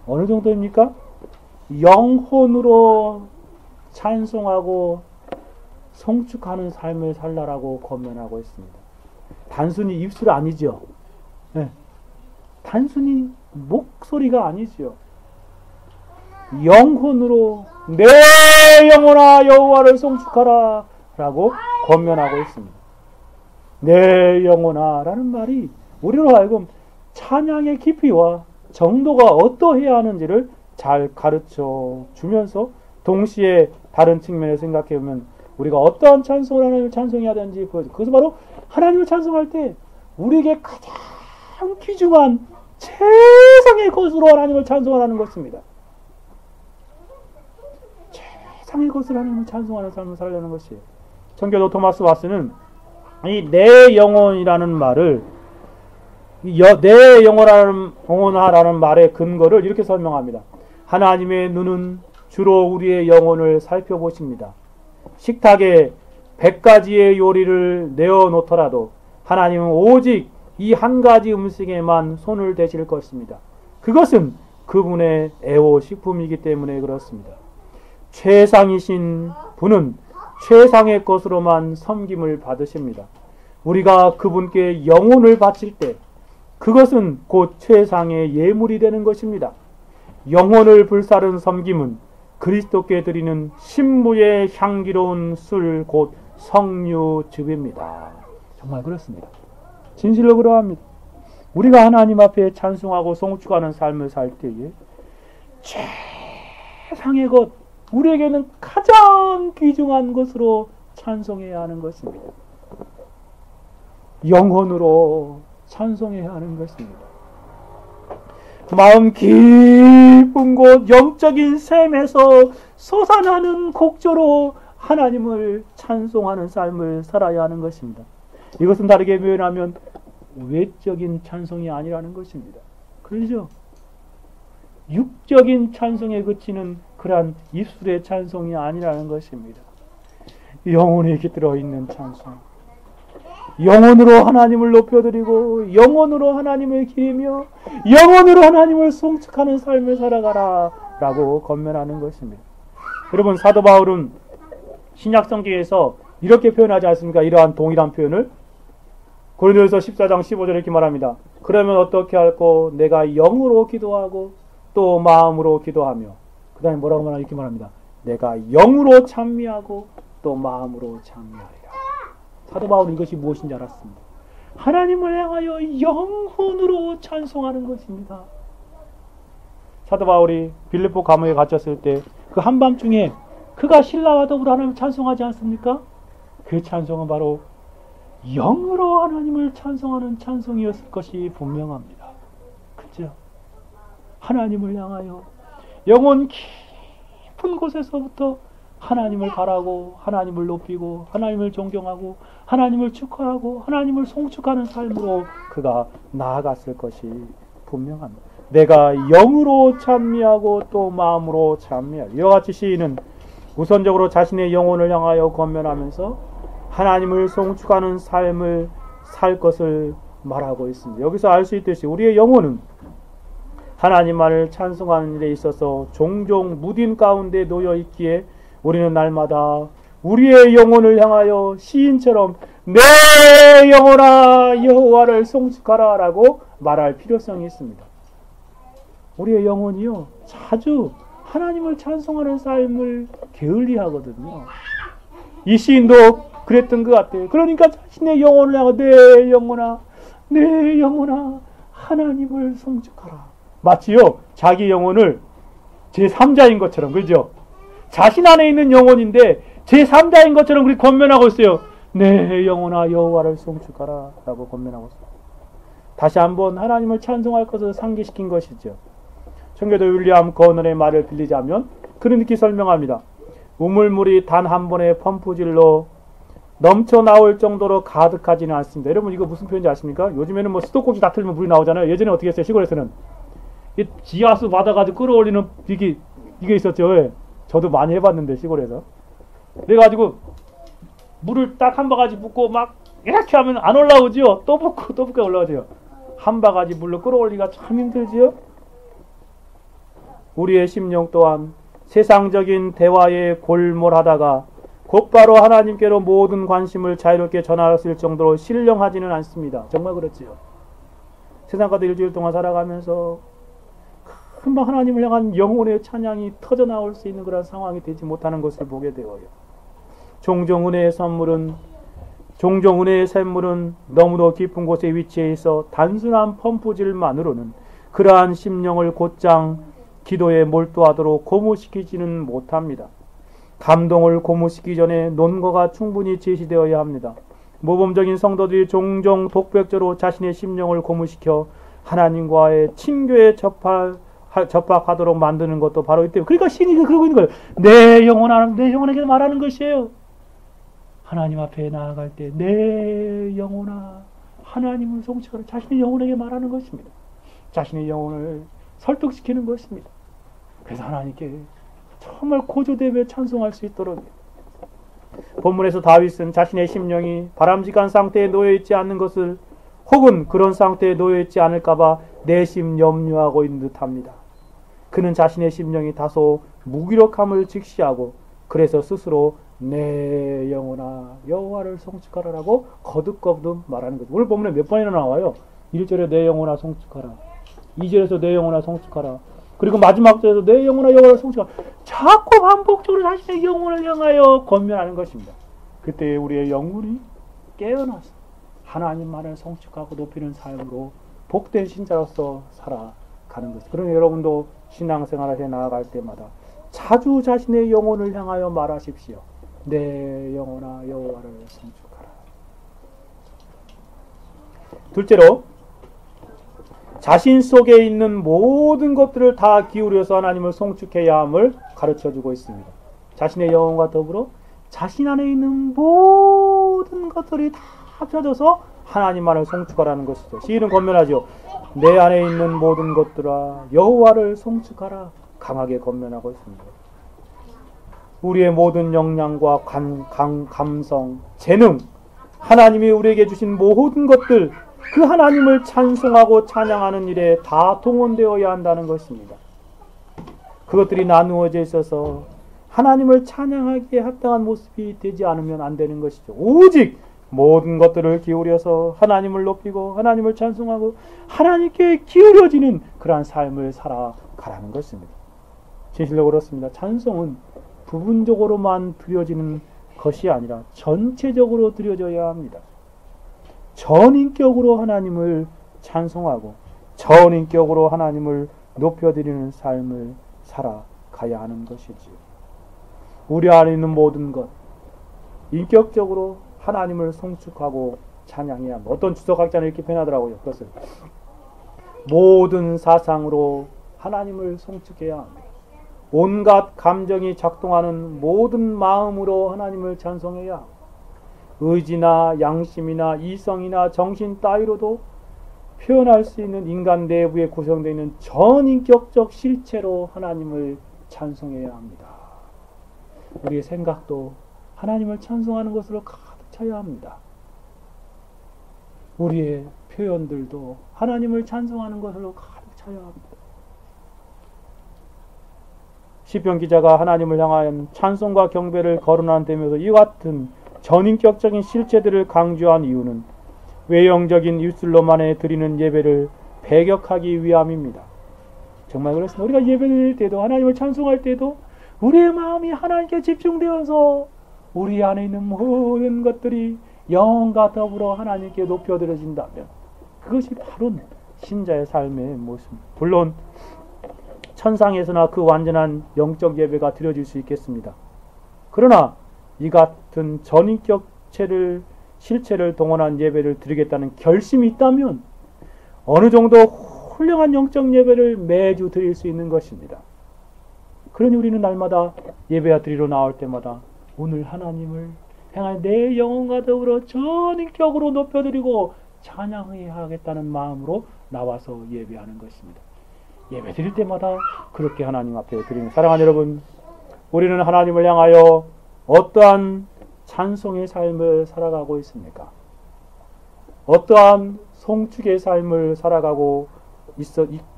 어느 정도입니까? 영혼으로 찬송하고 송축하는 삶을 살라라고 권면하고 있습니다. 단순히 입술 아니죠. 네. 단순히 목소리가 아니죠. 영혼으로 내 영혼아 여호와를 송축하라 라고 권면하고 있습니다. 내 영혼아 라는 말이 우리로 하여금 찬양의 깊이와 정도가 어떠해야 하는지를 잘 가르쳐 주면서 동시에 다른 측면에 생각해 보면 우리가 어떠한 찬송을 하나님을 찬송해야 되는지 보여줘. 그것은 바로 하나님을 찬송할 때 우리에게 가장 귀중한 최상의 것으로 하나님을 찬송하라는 것입니다. 최상의 것으로 하나님을 찬송하는 삶을 살려는 것이에요. 청교도 토마스 와스는 이 내 영혼이라는 말을 내 영혼하라는 말의 근거를 이렇게 설명합니다. 하나님의 눈은 주로 우리의 영혼을 살펴보십니다. 식탁에 100가지의 요리를 내어놓더라도 하나님은 오직 이 한 가지 음식에만 손을 대실 것입니다. 그것은 그분의 애호식품이기 때문에 그렇습니다. 최상이신 분은 최상의 것으로만 섬김을 받으십니다. 우리가 그분께 영혼을 바칠 때 그것은 곧 최상의 예물이 되는 것입니다. 영혼을 불사른 섬김은 그리스도께 드리는 신부의 향기로운 술 곧 성류즙입니다. 정말 그렇습니다. 진실로 그러합니다. 우리가 하나님 앞에 찬송하고 송축하는 삶을 살 때에 최상의 것, 우리에게는 가장 귀중한 것으로 찬송해야 하는 것입니다. 영혼으로 찬송해야 하는 것입니다. 마음 깊은 곳 영적인 샘에서 솟아나는 곡조로 하나님을 찬송하는 삶을 살아야 하는 것입니다. 이것은 다르게 표현하면 외적인 찬송이 아니라는 것입니다. 그렇죠? 육적인 찬송에 그치는 그러한 입술의 찬송이 아니라는 것입니다. 영혼에 깃들어 있는 찬송, 영혼으로 하나님을 높여드리고 영혼으로 하나님을 기리며 영혼으로 하나님을 송축하는 삶을 살아가라 라고 권면하는 것입니다. 여러분, 사도 바울은 신약성경에서 이렇게 표현하지 않습니까? 이러한 동일한 표현을 고린도전서 14장 15절에 이렇게 말합니다. 그러면 어떻게 할꼬? 내가 영으로 기도하고 또 마음으로 기도하며, 그 다음에 뭐라고 말하나 이렇게 말합니다. 내가 영으로 찬미하고 또 마음으로 찬미하리라. 사도 바울은 이것이 무엇인지 알았습니다. 하나님을 향하여 영혼으로 찬송하는 것입니다. 사도 바울이 빌립보 감옥에 갇혔을 때 그 한밤중에 그가 신라와 더불어 하나님을 찬송하지 않습니까? 그 찬송은 바로 영으로 하나님을 찬송하는 찬송이었을 것이 분명합니다. 그죠? 하나님을 향하여 영혼 깊은 곳에서부터 하나님을 바라고 하나님을 높이고 하나님을 존경하고 하나님을 축하하고 하나님을 송축하는 삶으로 그가 나아갔을 것이 분명합니다. 내가 영으로 찬미하고 또 마음으로 찬미하리. 이와 같이 시인은 우선적으로 자신의 영혼을 향하여 권면하면서 하나님을 송축하는 삶을 살 것을 말하고 있습니다. 여기서 알 수 있듯이 우리의 영혼은 하나님만을 찬송하는 일에 있어서 종종 무딘 가운데 놓여 있기에 우리는 날마다 우리의 영혼을 향하여 시인처럼 내 영혼아 여호와를 송축하라 라고 말할 필요성이 있습니다. 우리의 영혼이요 자주 하나님을 찬송하는 삶을 게을리하거든요. 이 시인도 그랬던 것 같아요. 그러니까 자신의 영혼을 향하여 내 영혼아 하나님을 송축하라. 마치요 자기 영혼을 제3자인 것처럼, 그죠? 자신 안에 있는 영혼인데 제3자인 것처럼 그렇게 권면하고 있어요. 내 영혼아 여호와를 송축하라 라고 권면하고 있어요. 다시 한번 하나님을 찬송할 것을 상기시킨 것이죠. 청교도 윌리엄 거널의 말을 빌리자면 그는 이렇게 설명합니다. 우물물이 단 한 번의 펌프질로 넘쳐 나올 정도로 가득하지는 않습니다. 여러분 이거 무슨 표현인지 아십니까? 요즘에는 뭐 수도꼭지 다 틀면 물이 나오잖아요. 예전에 어떻게 했어요? 시골에서는 이 지하수 받아가지고 끌어올리는 이게 있었죠. 예. 저도 많이 해봤는데 시골에서 그래가지고 물을 딱 한 바가지 붓고 막 이렇게 하면 안 올라오지요. 또 붓고 올라오지요. 한 바가지 물로 끌어올리기가 참 힘들지요. 우리의 심령 또한 세상적인 대화에 골몰하다가 곧바로 하나님께로 모든 관심을 자유롭게 전하였을 정도로 신령하지는 않습니다. 정말 그렇지요. 세상 가운데 일주일 동안 살아가면서 금방 하나님을 향한 영혼의 찬양이 터져나올 수 있는 그런 상황이 되지 못하는 것을 보게 되어요. 종종 은혜의 선물은 종종 은혜의 샘물은 너무도 깊은 곳에 위치해 있어 단순한 펌프질만으로는 그러한 심령을 곧장 기도에 몰두하도록 고무시키지는 못합니다. 감동을 고무시키기 전에 논거가 충분히 제시되어야 합니다. 모범적인 성도들이 종종 독백적으로 자신의 심령을 고무시켜 하나님과의 친교에 접합하도록 만드는 것도 바로 이때. 그러니까 신이 그러고 있는 거예요. 내 영혼에게 말하는 것이에요. 하나님 앞에 나아갈 때 내 영혼아 하나님을 송축하라. 자신의 영혼에게 말하는 것입니다. 자신의 영혼을 설득시키는 것입니다. 그래서 하나님께 정말 고조되며 찬송할 수 있도록. 본문에서 다윗은 자신의 심령이 바람직한 상태에 놓여있지 않는 것을 혹은 그런 상태에 놓여있지 않을까봐 내심 염려하고 있는 듯합니다. 그는 자신의 심령이 다소 무기력함을 직시하고 그래서 스스로 내 영혼아 여호와를 송축하라라고 거듭거듭 말하는 거죠. 오늘 본문에 몇 번이나 나와요. 1절에 내 영혼아 송축하라, 2절에서 내 영혼아 송축하라, 그리고 마지막 절에서 내 영혼아 여호와를 송축하라. 자꾸 반복적으로 자신의 영혼을 향하여 권면하는 것입니다. 그때 우리의 영혼이 깨어나서 하나님만을 송축하고 높이는 삶으로 복된 신자로서 살아가는 것입니다. 그러니 여러분도 신앙생활에 나아갈 때마다 자주 자신의 영혼을 향하여 말하십시오. 내 영혼아 여호와를 송축하라. 둘째로 자신 속에 있는 모든 것들을 다 기울여서 하나님을 송축해야 함을 가르쳐주고 있습니다. 자신의 영혼과 더불어 자신 안에 있는 모든 것들이 다 합쳐져서 하나님만을 송축하라는 것이죠. 시인은 권면하죠. 내 안에 있는 모든 것들아 여호와를 송축하라. 강하게 권면하고 있습니다. 우리의 모든 역량과 감성, 재능, 하나님이 우리에게 주신 모든 것들, 그 하나님을 찬송하고 찬양하는 일에 다 동원되어야 한다는 것입니다. 그것들이 나누어져 있어서 하나님을 찬양하기에 합당한 모습이 되지 않으면 안 되는 것이죠. 오직 모든 것들을 기울여서 하나님을 높이고 하나님을 찬송하고 하나님께 기울여지는 그러한 삶을 살아가라는 것입니다. 진실로 그렇습니다. 찬송은 부분적으로만 드려지는 것이 아니라 전체적으로 드려져야 합니다. 전인격으로 하나님을 찬송하고 전인격으로 하나님을 높여드리는 삶을 살아가야 하는 것이지요. 우리 안에 있는 모든 것, 인격적으로 하나님을 송축하고 찬양해야 합니다. 어떤 주석학자는 이렇게 표현하더라고요. 그것을 모든 사상으로 하나님을 송축해야 합니다. 온갖 감정이 작동하는 모든 마음으로 하나님을 찬송해야 합니다. 의지나 양심이나 이성이나 정신 따위로도 표현할 수 있는 인간 내부에 구성되어 있는 전인격적 실체로 하나님을 찬송해야 합니다. 우리의 생각도 하나님을 찬송하는 것으로 가득 차야 합니다. 우리의 표현들도 하나님을 찬송하는 것으로 가득 차야 합니다. 시편 기자가 하나님을 향한 찬송과 경배를 거론한다면서 이와 같은 전인격적인 실체들을 강조한 이유는 외형적인 입술로만에 드리는 예배를 배격하기 위함입니다. 정말 그렇습니다. 우리가 예배드릴 때도 하나님을 찬송할 때도 우리의 마음이 하나님께 집중되어서 우리 안에 있는 모든 것들이 영과 더불어 하나님께 높여드려진다면 그것이 바로 신자의 삶의 모습입니다. 물론 천상에서나 그 완전한 영적 예배가 드려질 수 있겠습니다. 그러나 이 같은 전인격체를 실체를 동원한 예배를 드리겠다는 결심이 있다면 어느 정도 훌륭한 영적 예배를 매주 드릴 수 있는 것입니다. 그러니 우리는 날마다 예배 드리러 나올 때마다 오늘 하나님을 향한 내 영혼과 더불어 전인격으로 높여드리고 찬양해야 하겠다는 마음으로 나와서 예배하는 것입니다. 예배 드릴 때마다 그렇게 하나님 앞에 드리는 사랑하는 여러분, 우리는 하나님을 향하여 어떠한 찬송의 삶을 살아가고 있습니까? 어떠한 송축의 삶을 살아가고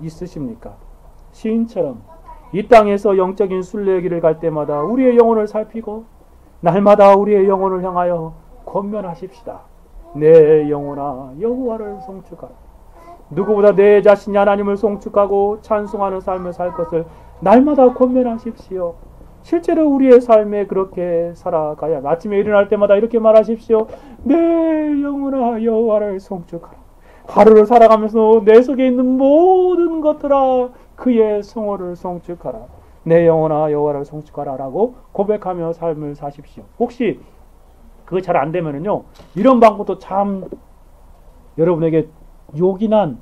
있으십니까? 시인처럼 이 땅에서 영적인 순례길을 갈 때마다 우리의 영혼을 살피고 날마다 우리의 영혼을 향하여 권면하십시다. 내 영혼아 여호와를 송축하라. 누구보다 내 자신이 하나님을 송축하고 찬송하는 삶을 살 것을 날마다 권면하십시오. 실제로 우리의 삶에 그렇게 살아가야 아침에 일어날 때마다 이렇게 말하십시오. 내 영혼아 여호와를 송축하라. 하루를 살아가면서 내 속에 있는 모든 것들아 그의 성호를 송축하라. 내 영혼아 여호와를 송축하라 라고 고백하며 삶을 사십시오. 혹시 그거 잘 안 되면은요, 이런 방법도 참 여러분에게 요긴한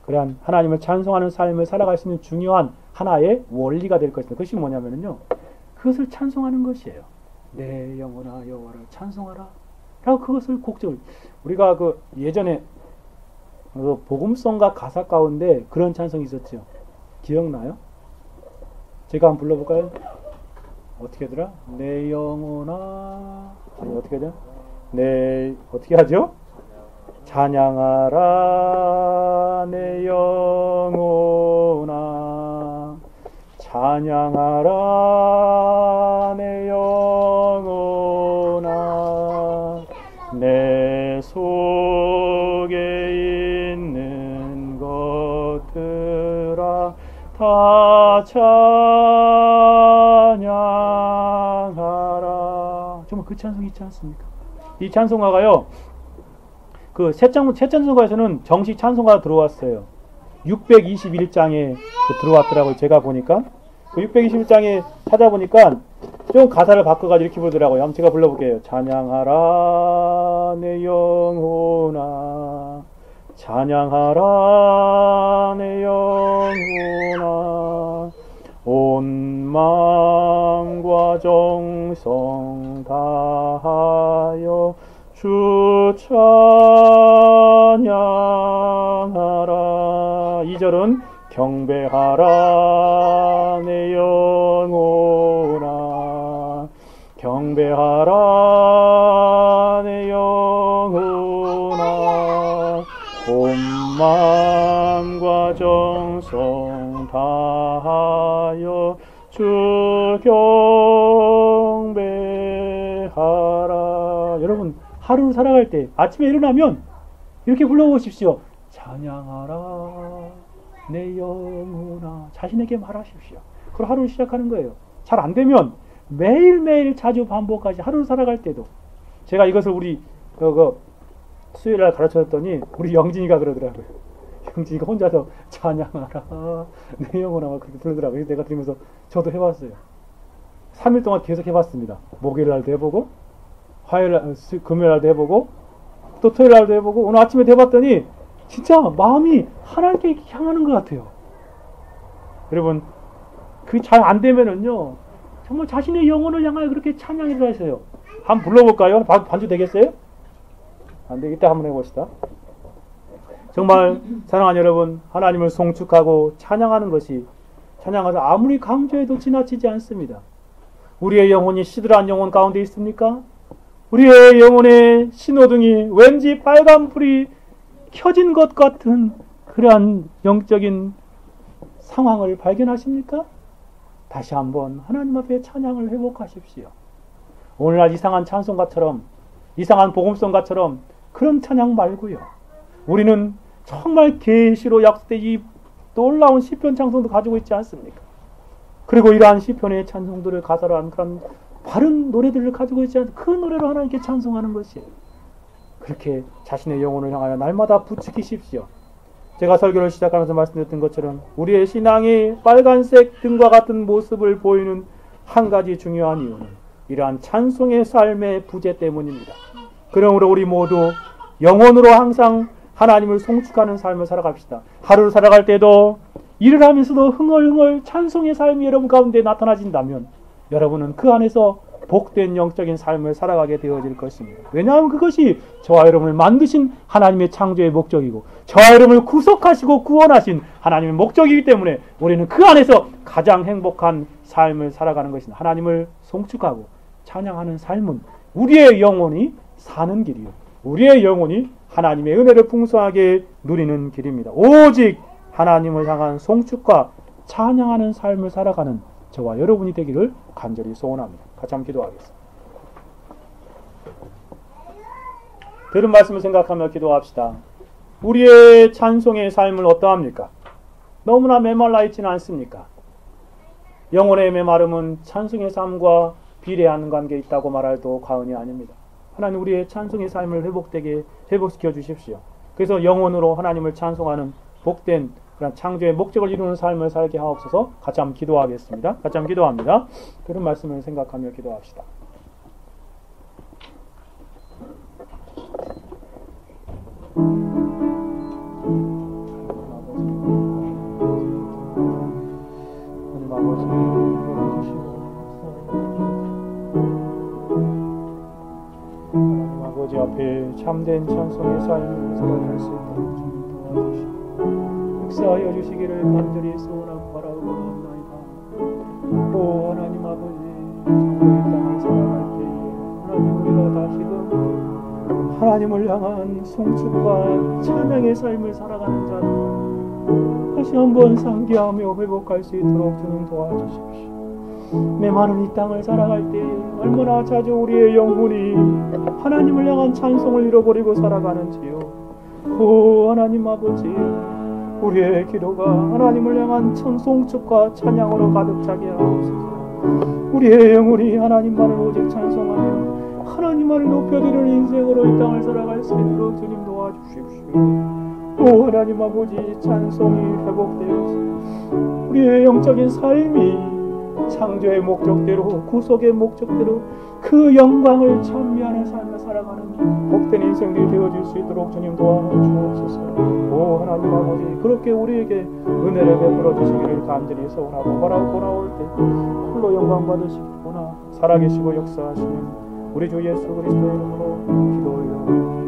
그런 하나님을 찬송하는 삶을 살아갈 수 있는 중요한 하나의 원리가 될 것입니다. 그것이 뭐냐면요, 그것을 찬송하는 것이에요. 내 영혼아 여호와를 찬송하라 라고 그것을 곡절. 우리가 그 예전에 그 복음성가 가사 가운데 그런 찬송이 있었죠. 기억나요? 제가 한번 불러볼까요? 어떻게 하더라? 내 영혼아, 아니 어떻게 하죠? 어떻게 하죠? 찬양하라 내 영혼아, 찬양하라 내 영혼아, 내 속에 있는 것들아 다 찬양하라. 정말 그 찬송이 있지 않습니까? 이 찬송가가요, 그 새 찬송가에서는 정식 찬송가가 들어왔어요. 621장에 들어왔더라고요. 제가 보니까 그 621장에 찾아보니까 좀 가사를 바꿔가지고 이렇게 부르더라고요. 한번 제가 불러볼게요. 찬양하라 내 영혼아, 찬양하라 내 영혼아, 온 마음과 정성 다하여 주 찬양하라. 2절은 경배하라 내 영혼아, 경배하라 내 영혼아, 온 마음과 정성 다하여 주 경배하라. 여러분 하루를 살아갈 때 아침에 일어나면 이렇게 불러보십시오. 찬양하라 내 영혼아. 자신에게 말하십시오. 그럼 하루를 시작하는 거예요. 잘 안되면 매일매일 자주 반복하지. 하루를 살아갈 때도. 제가 이것을 우리 수요일날 가르쳐줬더니 우리 영진이가 그러더라고요. 영진이가 혼자서 찬양하라 내 영혼아 그렇게 부르더라고요. 그래서 내가 들으면서 저도 해봤어요. 3일 동안 계속 해봤습니다. 목요일날도 해보고, 화요일날, 금요일날도 해보고, 또 토요일날도 해보고, 오늘 아침에 해봤더니 진짜 마음이 하나님께 향하는 것 같아요. 여러분, 그 잘 안되면은요, 정말 자신의 영혼을 향하여 그렇게 찬양을 하세요. 한번 불러볼까요? 반주 되겠어요? 안 되겠다. 한번 해봅시다. 정말 사랑하는 여러분, 하나님을 송축하고 찬양하는 것이, 찬양하서 아무리 강조해도 지나치지 않습니다. 우리의 영혼이 시들한 영혼 가운데 있습니까? 우리의 영혼의 신호등이 왠지 빨간 불이 켜진 것 같은 그러한 영적인 상황을 발견하십니까? 다시 한번 하나님 앞에 찬양을 회복하십시오. 오늘날 이상한 찬송가처럼, 이상한 복음성가처럼 그런 찬양 말고요. 우리는 정말 계시로 약속된 이 놀라운 시편 찬송도 가지고 있지 않습니까? 그리고 이러한 시편의 찬송들을 가사로 한 그런 바른 노래들을 가지고 있지 않습니까? 그 노래로 하나님께 찬송하는 것이에요. 그렇게 자신의 영혼을 향하여 날마다 부추기십시오. 제가 설교를 시작하면서 말씀드렸던 것처럼 우리의 신앙이 빨간색 등과 같은 모습을 보이는 한 가지 중요한 이유는 이러한 찬송의 삶의 부재 때문입니다. 그러므로 우리 모두 영혼으로 항상 하나님을 송축하는 삶을 살아갑시다. 하루를 살아갈 때도 일을 하면서도 흥얼흥얼 찬송의 삶이 여러분 가운데 나타나진다면 여러분은 그 안에서 복된 영적인 삶을 살아가게 되어질 것입니다. 왜냐하면 그것이 저와 여러분을 만드신 하나님의 창조의 목적이고 저와 여러분을 구속하시고 구원하신 하나님의 목적이기 때문에 우리는 그 안에서 가장 행복한 삶을 살아가는 것입니다. 하나님을 송축하고 찬양하는 삶은 우리의 영혼이 사는 길이요, 우리의 영혼이 하나님의 은혜를 풍성하게 누리는 길입니다. 오직 하나님을 향한 송축과 찬양하는 삶을 살아가는 저와 여러분이 되기를 간절히 소원합니다. 같이 한번 기도하겠습니다. 들은 말씀을 생각하며 기도합시다. 우리의 찬송의 삶을 어떠합니까? 너무나 메말라 있지는 않습니까? 영혼의 메마름은 찬송의 삶과 비례하는 관계에 있다고 말할도 과언이 아닙니다. 하나님 우리의 찬송의 삶을 회복시켜 주십시오. 그래서 영혼으로 하나님을 찬송하는 복된 그런 창조의 목적을 이루는 삶을 살게 하옵소서. 같이 한번 기도하겠습니다. 같이 한번 기도합니다. 그런 말씀을 생각하며 기도합시다. 아버지 앞에 참된 찬송의 삶을 살아갈 수 있도록 좀 도와주시고 역사하여 주시기를 간절히 소원하고 바라옵나이다. 오 하나님 아버지, 창조의 땅을 살아갈 때에 하나님 우리가 다시금 하나님을 향한 송축과 찬양의 삶을 살아가는 자들 다시 한번 상기하며 회복할 수 있도록 주님 도와주십시오. 메마른 이 땅을 살아갈 때 얼마나 자주 우리의 영혼이 하나님을 향한 찬송을 잃어버리고 살아가는지요. 오 하나님 아버지, 우리의 기도가 하나님을 향한 찬송축과 찬양으로 가득 차게 하옵소서. 우리의 영혼이 하나님만을 오직 찬송하며 하나님만을 높여드리는 인생으로 이 땅을 살아갈 수 있도록 주님 도와주십시오. 오 하나님 아버지, 찬송이 회복되어서 우리의 영적인 삶이 창조의 목적대로, 구속의 목적대로 그 영광을 찬미하는 삶을 살아가는 복된 인생들이 되어질 수 있도록 주님 도와주옵소서. 오 하나님 아버지, 그렇게 우리에게 은혜를 베풀어 주시기를 간절히 소원하고 바라고 나올 때 홀로 영광 받으시기구나 살아계시고 역사하시는 우리 주 예수 그리스도의 이름으로 기도 올려